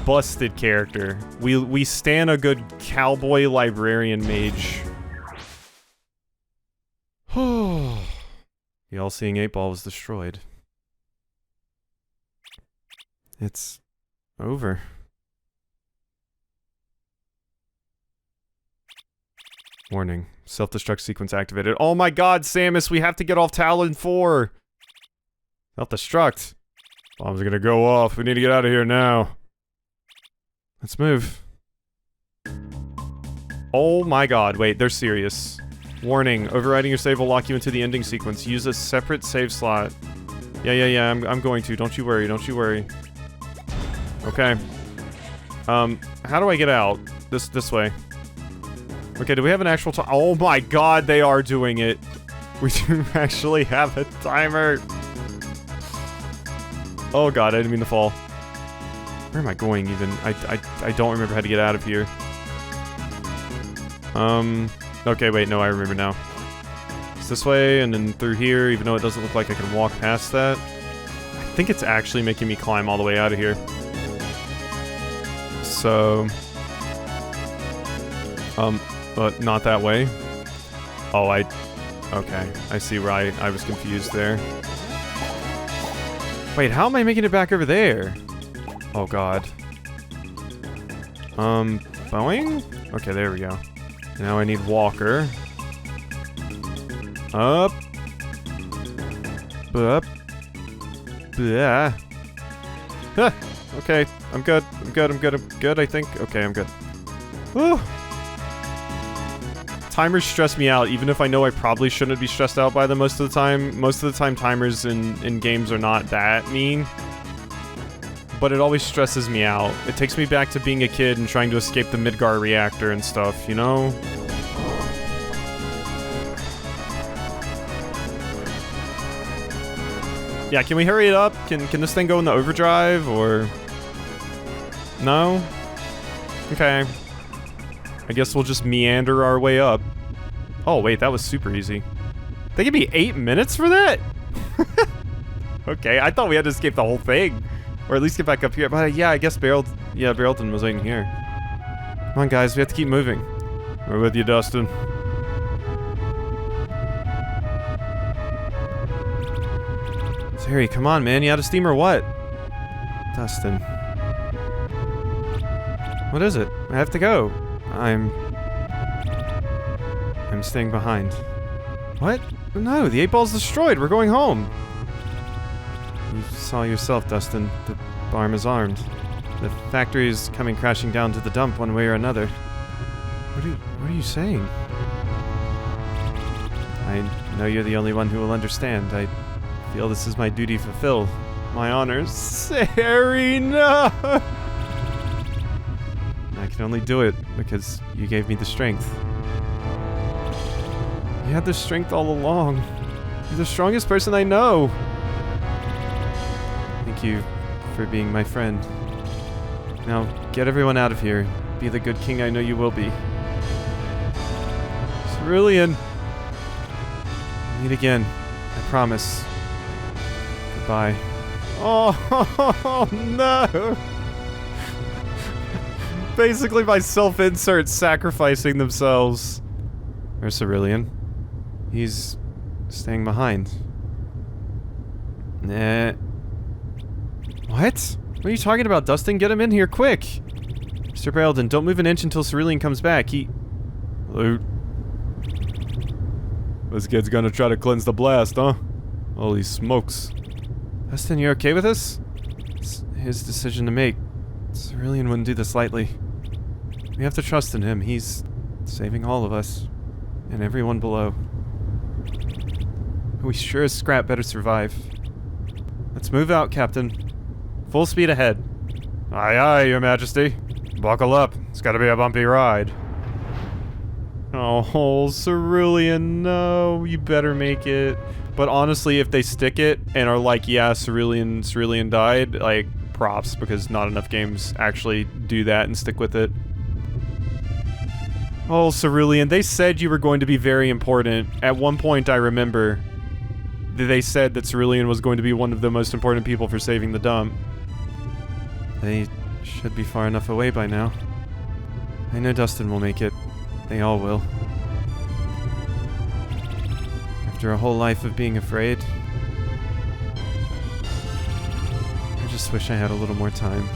Busted character. We stan a good cowboy librarian mage. The all-seeing 8-ball was destroyed. It's over. Warning. Self-destruct sequence activated. Oh my god, Samus, we have to get off Talon 4! Self-destruct. Bombs are gonna go off. We need to get out of here now. Let's move. Oh my god, wait, they're serious. Warning, overriding your save will lock you into the ending sequence. Use a separate save slot. Yeah, I'm going to. Don't you worry, don't you worry. Okay. How do I get out? This way. Okay, do we have an actual time? Oh my god, they are doing it. We do actually have a timer. Oh god, I didn't mean to fall. Where am I going even? I don't remember how to get out of here. Okay, wait, no, I remember now. It's this way, and then through here, even though it doesn't look like I can walk past that. I think it's actually making me climb all the way out of here. So... but not that way. Oh, okay, I see where I was confused there. Wait, how am I making it back over there? Oh god. Boing? Okay, there we go. Now I need Walker. Up. Up. Yeah. Ah, okay, I'm good, I think. Okay, I'm good. Whew. Timers stress me out, even if I know I probably shouldn't be stressed out by them most of the time. Most of the time, timers in games are not that mean. But it always stresses me out. It takes me back to being a kid and trying to escape the Midgar reactor and stuff, you know? Yeah, can we hurry it up? Can this thing go into overdrive, or... No? Okay. I guess we'll just meander our way up. Oh, wait, that was super easy. They give me 8 minutes for that? Okay, I thought we had to escape the whole thing. Or at least get back up here. But yeah, I guess Barrelton was waiting here. Come on, guys, we have to keep moving. We're with you, Dustin. Terry, come on, man. You out of steam or what? Dustin. What is it? I have to go. I'm staying behind. What? No, the 8-ball's destroyed. We're going home. You saw yourself, Dustin. The farm is armed. The factory is coming crashing down to the dump one way or another. What are you saying? I know you're the only one who will understand. I feel this is my duty fulfilled. My honor. Serena! I can only do it because you gave me the strength. You had the strength all along. You're the strongest person I know. Thank thank you for being my friend. Now, get everyone out of here. Be the good king I know you will be. Cerulean! Meet again. I promise. Goodbye. Oh, no! Basically by self-insert sacrificing themselves. There's Cerulean. He's staying behind. Nah. What? What are you talking about, Dustin? Get him in here, quick! Mr. Baraldon, don't move an inch until Cerulean comes back. Loot. This kid's gonna try to cleanse the blast, huh? Holy smokes. Dustin, you okay with this? It's his decision to make. Cerulean wouldn't do this lightly. We have to trust in him. He's saving all of us. And everyone below. We sure as scrap better survive. Let's move out, Captain. Full speed ahead. Aye aye, your majesty. Buckle up. It's gotta be a bumpy ride. Oh, Cerulean, no. You better make it. But honestly, if they stick it and are like, yeah, Cerulean died, like, props, because not enough games actually do that and stick with it. Oh, Cerulean, they said you were going to be very important. At one point, I remember, they said that Cerulean was going to be one of the most important people for saving the dump. They should be far enough away by now. I know Dustin will make it. They all will. After a whole life of being afraid, I just wish I had a little more time.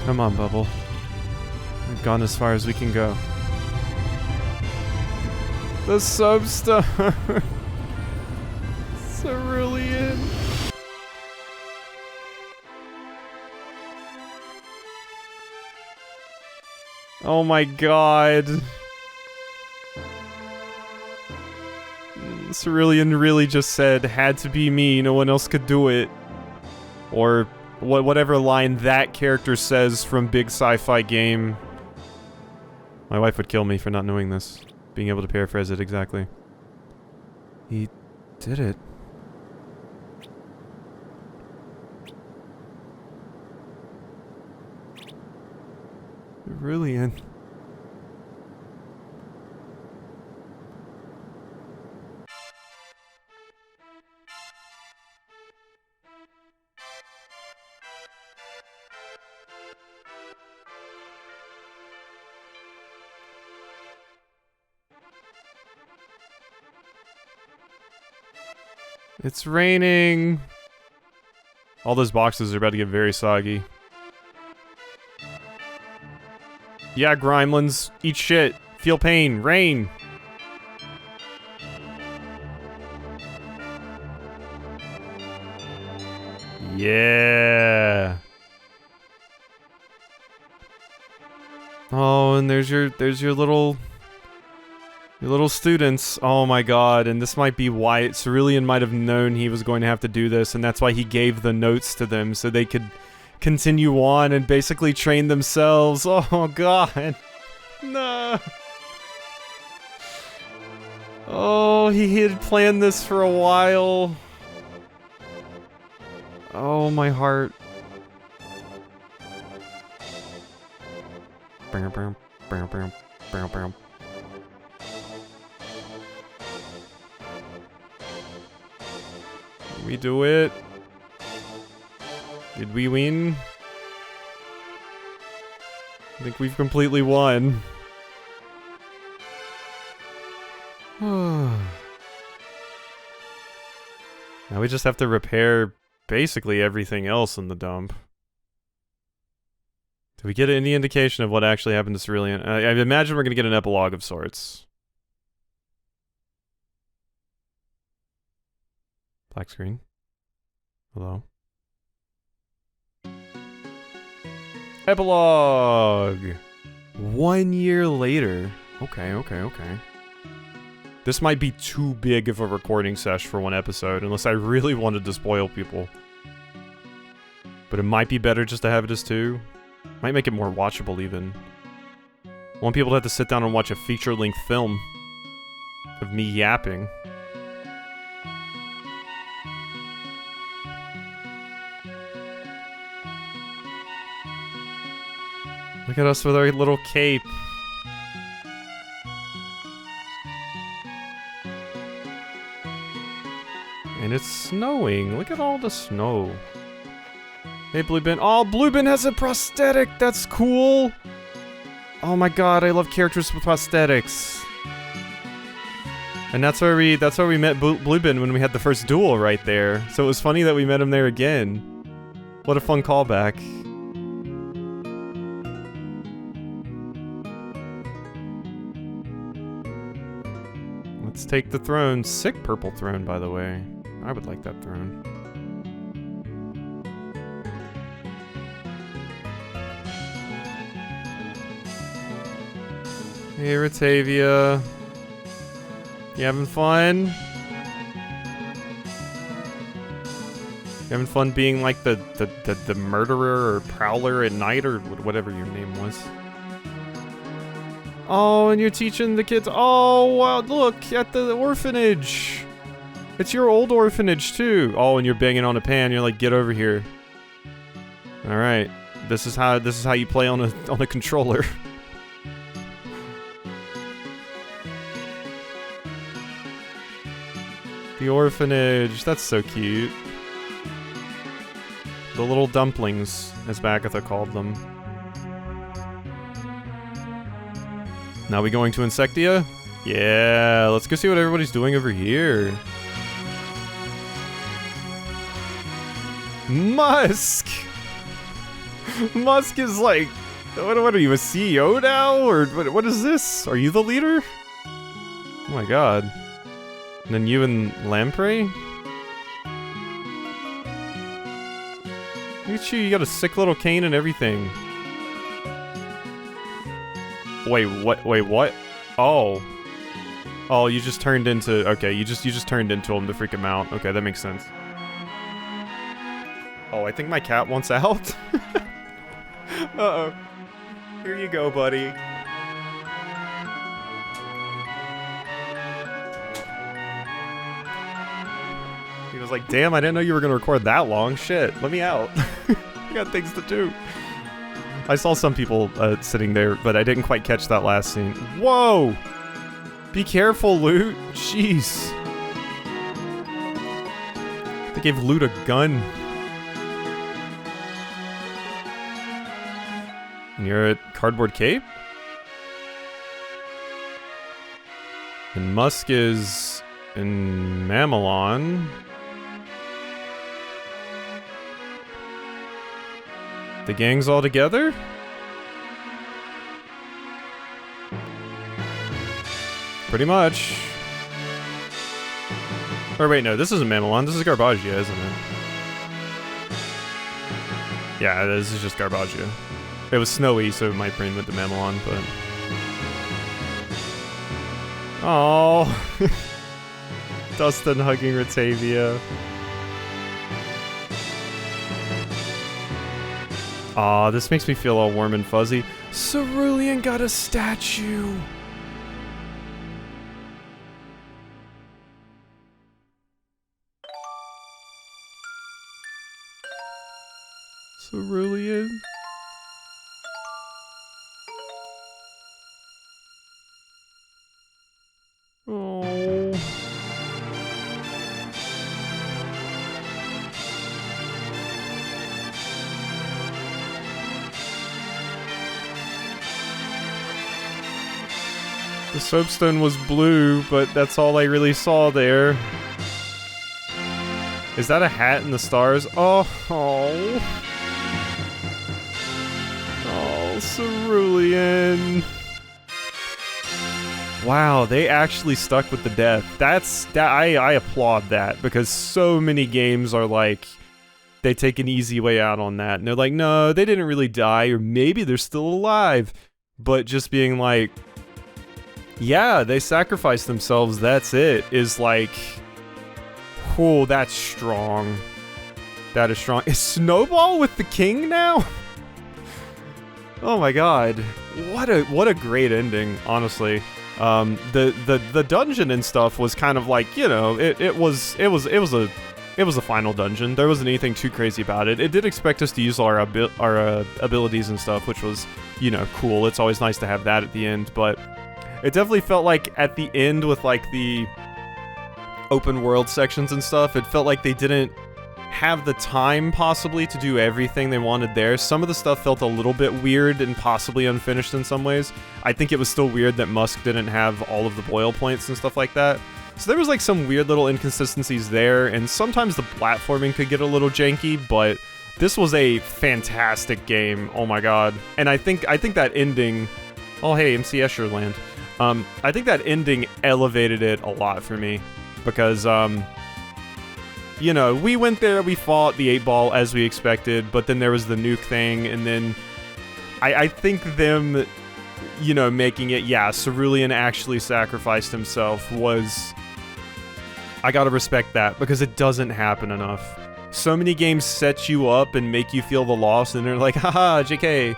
Come on, Bubble. We've gone as far as we can go. The Substar! Cerulean! Oh my god. Cerulean really just said, had to be me, no one else could do it. Or whatever line that character says from Big Sci-Fi Game. My wife would kill me for not knowing this. Being able to paraphrase it exactly. He did it. Cerulean. It's raining. All those boxes are about to get very soggy. Yeah, Grimelins, eat shit, feel pain, rain. Yeah. Oh, and there's your little students. Oh my god, and this might be why Cerulean might have known he was going to have to do this, and that's why he gave the notes to them, so they could continue on and basically train themselves. Oh god. No. Oh, he had planned this for a while. Oh, my heart. We do it. Did we win? I think we've completely won. Now we just have to repair basically everything else in the dump. Did we get any indication of what actually happened to Cerulean? I imagine we're gonna get an epilogue of sorts. Black screen. Hello. Epilogue! 1 year later. Okay. This might be too big of a recording sesh for one episode, unless I really wanted to spoil people. But it might be better just to have it as two. Might make it more watchable, even. I want people to have to sit down and watch a feature-length film. of me yapping. Look at us with our little cape. And it's snowing. Look at all the snow. Hey, Bluebin. Oh, Bluebin has a prosthetic. That's cool. Oh my god, I love characters with prosthetics. And that's where we met Bluebin when we had the first duel right there. So it was funny that we met him there again. What a fun callback. Let's take the throne. Sick purple throne, by the way. I would like that throne. Hey, Ratavia. You having fun? You having fun being like the murderer or prowler at night or whatever your name was? Oh, and you're teaching the kids. Oh, wow, look at the orphanage. It's your old orphanage too. Oh, and you're banging on a pan. You're like, get over here. All right, this is how you play on a controller. The orphanage. That's so cute. The little dumplings, as Bagatha called them. Now we going to Insectia? Yeah, let's go see what everybody's doing over here. Musk! Musk is like, what are you, a CEO now? Or what is this? Are you the leader? Oh my god. And then you and Lamprey? Look at you got a sick little cane and everything. Wait, what? Oh. Oh, you just turned into, okay, you just turned into him to freak him out. Okay, that makes sense. Oh, I think my cat wants out. Uh-oh. Here you go, buddy. He was like, damn, I didn't know you were gonna record that long. Shit, let me out. I got things to do. I saw some people sitting there, but I didn't quite catch that last scene. Whoa! Be careful, Loot. Jeez. They gave Loot a gun. And you're at Cardboard Cape? And Musk is in Mamelon. The gang's all together? Pretty much. Or wait, no, this isn't Mamelon, this is Garbagia, isn't it? Yeah, this is just Garbagia. It was snowy, so my brain went to Mamelon, but... Oh, Dustin hugging Ratavia. Aw, this makes me feel all warm and fuzzy. Cerulean got a statue! Cerulean? Oh. The soapstone was blue, but that's all I really saw there. Is that a hat in the stars? Oh. Oh, Cerulean. Wow, they actually stuck with the death. I applaud that, because so many games are like, they take an easy way out on that. And they're like, no, they didn't really die, or maybe they're still alive. But just being like, yeah, they sacrificed themselves, that's it, is like, oh, that's strong. That is strong. Is Snowball with the king now? Oh my god. What a great ending, honestly. The dungeon and stuff was kind of like, you know, it was a final dungeon. There wasn't anything too crazy about it. It did expect us to use our abilities and stuff, which was, you know, cool. It's always nice to have that at the end, but it definitely felt like at the end with like the open world sections and stuff, it felt like they didn't have the time possibly to do everything they wanted there. Some of the stuff felt a little bit weird and possibly unfinished in some ways. I think it was still weird that Musk didn't have all of the boil points and stuff like that. So there was like some weird little inconsistencies there, and sometimes the platforming could get a little janky, but this was a fantastic game. Oh my god. And I think that ending... Oh hey, MC Escherland. I think that ending elevated it a lot for me, because, you know, we went there, we fought the 8-ball as we expected, but then there was the nuke thing, and then I think them, you know, making it, yeah, Cerulean actually sacrificed himself was... I gotta respect that, because it doesn't happen enough. So many games set you up and make you feel the loss, and they're like, haha, JK.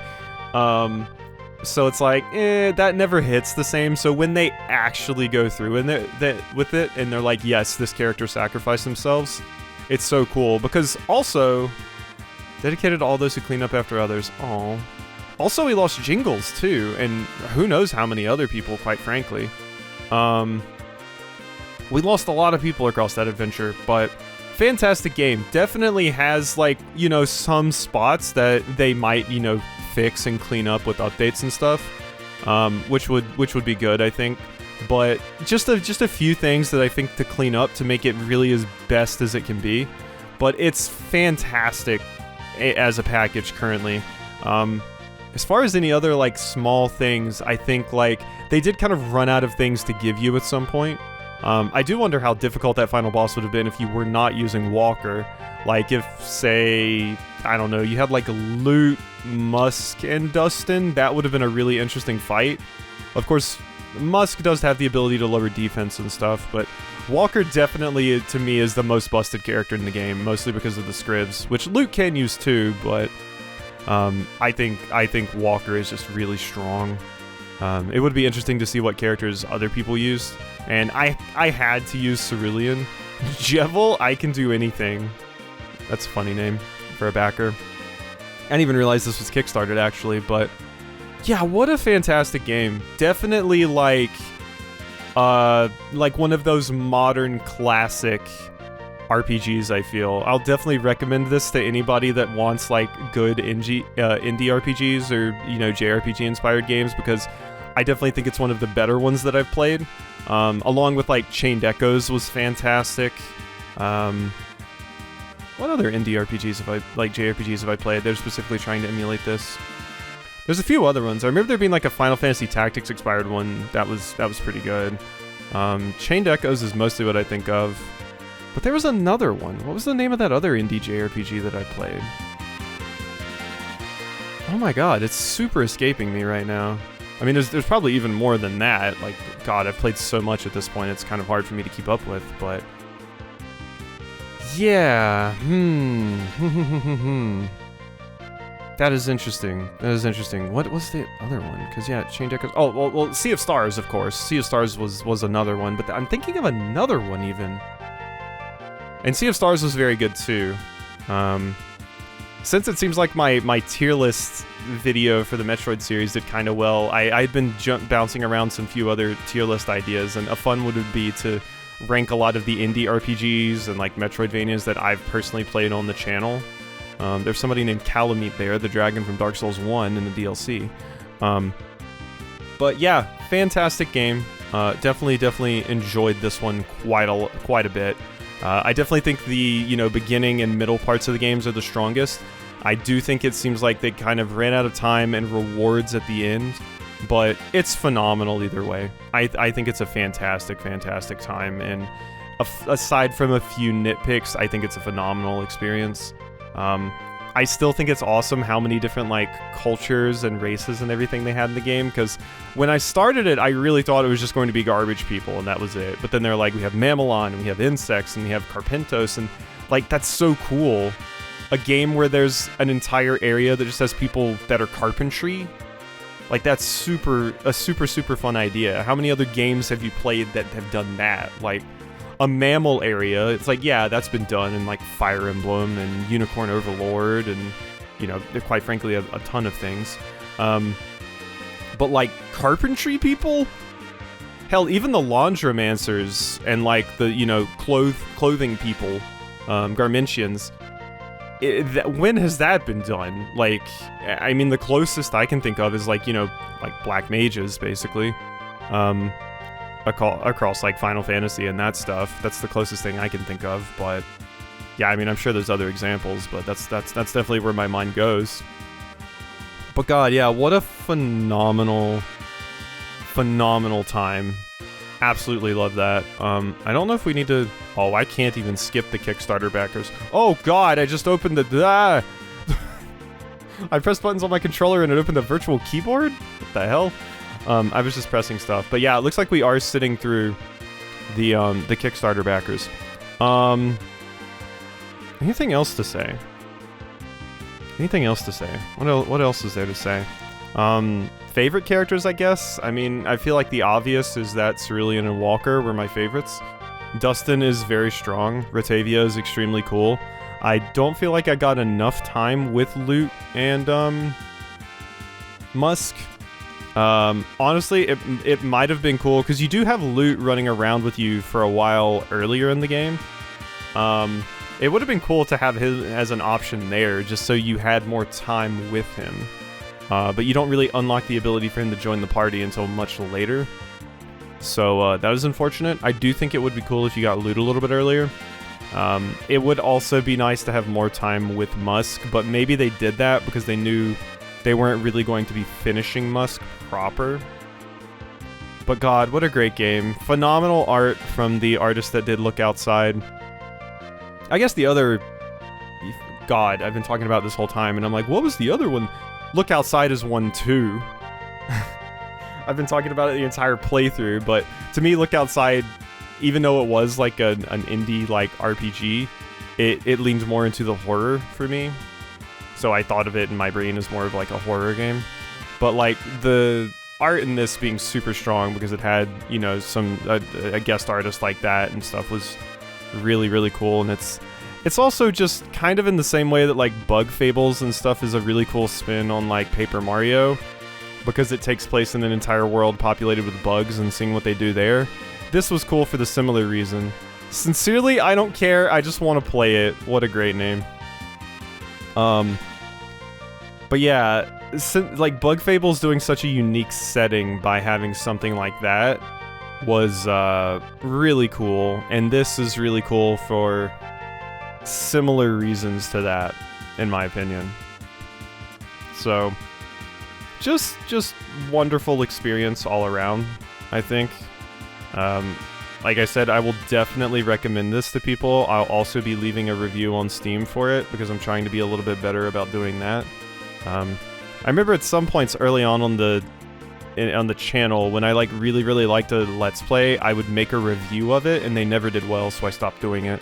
So it's like, that never hits the same. So when they actually go through with it, and they're like, yes, this character sacrificed themselves, it's so cool. Because also, dedicated to all those who clean up after others. Aww. Also, we lost Jingles, too, and who knows how many other people, quite frankly. We lost a lot of people across that adventure, but fantastic game. Definitely has, like, you know, some spots that they might, you know, fix and clean up with updates and stuff, which would be good, I think. But just a few things that I think to clean up to make it really as best as it can be. But it's fantastic as a package currently. As far as any other, like, small things, I think, like, they did kind of run out of things to give you at some point. I do wonder how difficult that final boss would have been if you were not using Walker. Like, if, say, I don't know, you had, like, Loot, Musk, and Dustin, that would have been a really interesting fight. Of course, Musk does have the ability to lower defense and stuff, but Walker definitely, to me, is the most busted character in the game, mostly because of the scribs, which Loot can use too, but I think Walker is just really strong. It would be interesting to see what characters other people used, and I had to use Cerulean. Jevil, I can do anything. That's a funny name for a backer. I didn't even realize this was kickstarted, actually, but yeah, what a fantastic game. Definitely like one of those modern classic RPGs, I feel. I'll definitely recommend this to anybody that wants, like, good indie RPGs or, you know, JRPG-inspired games, because I definitely think it's one of the better ones that I've played. Along with, like, Chained Echoes was fantastic. What other indie RPGs JRPGs have I played? They're specifically trying to emulate this. There's a few other ones. I remember there being, like, a Final Fantasy Tactics inspired one that was pretty good. Chained Echoes is mostly what I think of. But there was another one. What was the name of that other indie JRPG that I played? Oh my god, it's super escaping me right now. I mean, there's probably even more than that. Like, god, I've played so much at this point, it's kind of hard for me to keep up with, but... Yeah, That is interesting. That is interesting. What was the other one? Because, yeah, Chained Echoes... Oh, well, Sea of Stars, of course. Sea of Stars was another one, but I'm thinking of another one, even. And Sea of Stars was very good, too. Since it seems like my tier list video for the Metroid series did kind of well, I'd been bouncing around some few other tier list ideas, and a fun one would be to rank a lot of the indie RPGs and, like, Metroidvanias that I've personally played on the channel. There's somebody named Calamite there, the dragon from Dark Souls 1 in the DLC. But yeah, fantastic game. Definitely enjoyed this one quite a bit. I definitely think the, you know, beginning and middle parts of the games are the strongest. I do think it seems like they kind of ran out of time and rewards at the end, but it's phenomenal either way. I think it's a fantastic time, and aside from a few nitpicks, I think it's a phenomenal experience. I still think it's awesome how many different, like, cultures and races and everything they had in the game, because when I started it, I really thought it was just going to be garbage people, and that was it. But then they're like, we have Mamelon, and we have insects, and we have Carpentos, and, like, that's so cool. A game where there's an entire area that just has people that are carpentry. Like, that's a super fun idea. How many other games have you played that have done that? Like, a mammal area, it's like, yeah, that's been done in, like, Fire Emblem and Unicorn Overlord and, you know, quite frankly, a ton of things. But, like, carpentry people? Hell, even the laundromancers and, like, the, you know, clothing people, Garmentians, when has that been done? Like, I mean, the closest I can think of is, like, you know, like, black mages, basically. Across, like, Final Fantasy and that stuff. That's the closest thing I can think of, but... Yeah, I mean, I'm sure there's other examples, but that's definitely where my mind goes. But god, yeah, what a phenomenal time. Absolutely love that. I don't know if we need to... Oh, I can't even skip the Kickstarter backers. Oh god, I just opened the... I pressed buttons on my controller and it opened a virtual keyboard? What the hell? I was just pressing stuff. But yeah, it looks like we are sitting through the Kickstarter backers. Anything else to say? Anything else to say? What else is there to say? Favorite characters, I guess? I mean, I feel like the obvious is that Cerulean and Walker were my favorites. Dustin is very strong. Ratavia is extremely cool. I don't feel like I got enough time with Lute and, Musk. Honestly, it might have been cool, because you do have Lute running around with you for a while earlier in the game. It would have been cool to have him as an option there, just so you had more time with him. But you don't really unlock the ability for him to join the party until much later. So that is unfortunate. I do think it would be cool if you got Lute a little bit earlier. It would also be nice to have more time with Musk, but maybe they did that because they knew they weren't really going to be finishing Musk proper. But god, what a great game. Phenomenal art from the artist that did Look Outside. I guess the other... God, I've been talking about this whole time, and I'm like, what was the other one? Look Outside is one too. I've been talking about it the entire playthrough, but to me, Look Outside, even though it was like an indie like RPG, it leaned more into the horror for me. So I thought of it in my brain as more of like a horror game. But like the art in this being super strong because it had, you know, some a guest artist like that and stuff was really cool, and it's also just kind of in the same way that like Bug Fables and stuff is a really cool spin on like Paper Mario, because it takes place in an entire world populated with bugs and seeing what they do there. This was cool for the similar reason. Sincerely, I don't care, I just want to play it. What a great name. But yeah, like Bug Fables doing such a unique setting by having something like that was really cool, and this is really cool for similar reasons to that, in my opinion. So, just wonderful experience all around, I think. Like I said, I will definitely recommend this to people. I'll also be leaving a review on Steam for it, because I'm trying to be a little bit better about doing that. I remember at some points early on the channel, when I like really liked a Let's Play, I would make a review of it, and they never did well, so I stopped doing it.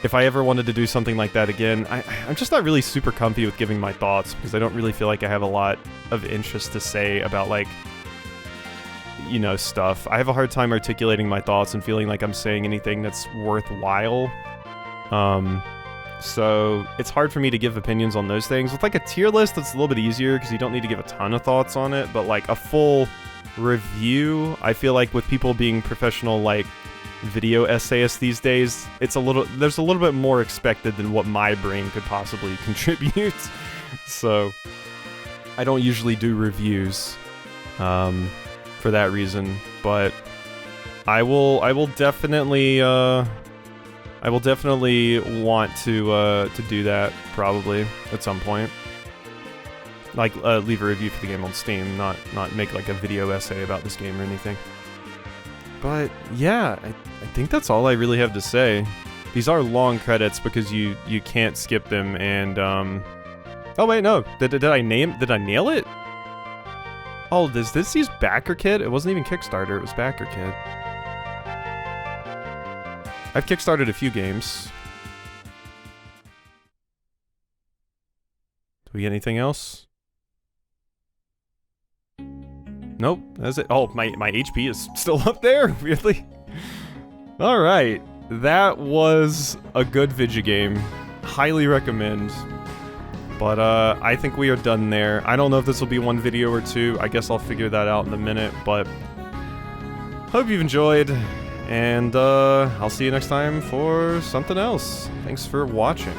If I ever wanted to do something like that again, I'm just not really super comfy with giving my thoughts, because I don't really feel like I have a lot of interest to say about, like, you know, stuff. I have a hard time articulating my thoughts and feeling like I'm saying anything that's worthwhile. So it's hard for me to give opinions on those things. With like a tier list, it's a little bit easier because you don't need to give a ton of thoughts on it, but like a full review, I feel like with people being professional like video essayists these days, there's a little bit more expected than what my brain could possibly contribute. So I don't usually do reviews for that reason, but I will definitely want to do that probably at some point. Like leave a review for the game on Steam, not make like a video essay about this game or anything. But yeah, I think that's all I really have to say. These are long credits because you can't skip them, and oh wait, no, did I nail it? Oh, does this use BackerKit? It wasn't even Kickstarter, it was BackerKit. I've kickstarted a few games. Do we get anything else? Nope, that's it. Oh, my HP is still up there, weirdly. Alright, that was a good video game. Highly recommend. But, I think we are done there. I don't know if this will be one video or two. I guess I'll figure that out in a minute, but... hope you've enjoyed, and, I'll see you next time for something else. Thanks for watching.